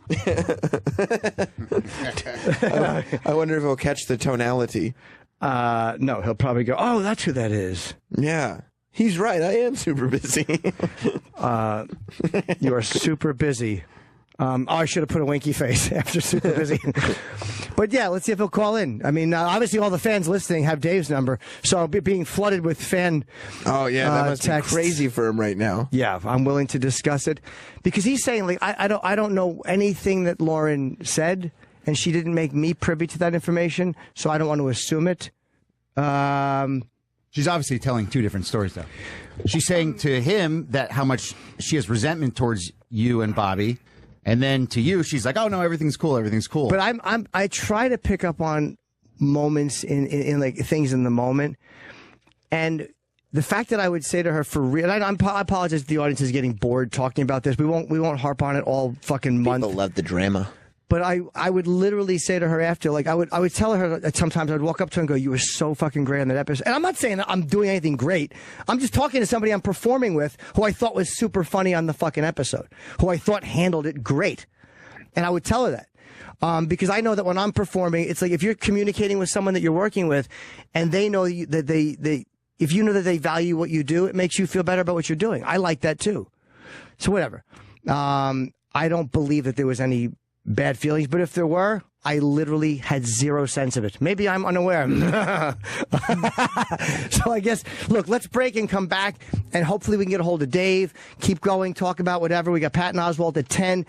I wonder if he'll catch the tonality. No, he'll probably go, oh, that's who that is. Yeah. He's right. I am super busy. You are super busy. I should have put a winky face after super busy. But yeah, let's see if he'll call in. I mean, obviously all the fans listening have Dave's number, so being flooded with fan Oh, yeah, that must texts, be crazy for him right now. Yeah, I'm willing to discuss it. Because he's saying, like, I don't know anything that Lauren said, and she didn't make me privy to that information, so I don't want to assume it. She's obviously telling 2 different stories, though. She's saying to him that how much she has resentment towards you and Bobby, and then to you, she's like, "Oh no, everything's cool, everything's cool." But I try to pick up on moments in like things in the moment, and the fact that I would say to her for real, and I apologize if the audience is getting bored talking about this. We won't harp on it all fucking month. People love the drama. But I would literally say to her after, like, I would tell her that sometimes I'd walk up to her and go, "You were so fucking great on that episode." And I'm not saying that I'm doing anything great. I'm just talking to somebody I'm performing with who I thought was super funny on the fucking episode, who I thought handled it great. And I would tell her that. Because I know that when I'm performing, it's like if you're communicating with someone that you're working with and they know that if you know that they value what you do, it makes you feel better about what you're doing. I like that too. So whatever. I don't believe that there was any bad feelings, but if there were, I literally had zero sense of it. Maybe I'm unaware. So I guess, look, let's break and come back, and hopefully we can get a hold of Dave, keep going, talk about whatever. We got Pat and Oswald at 10.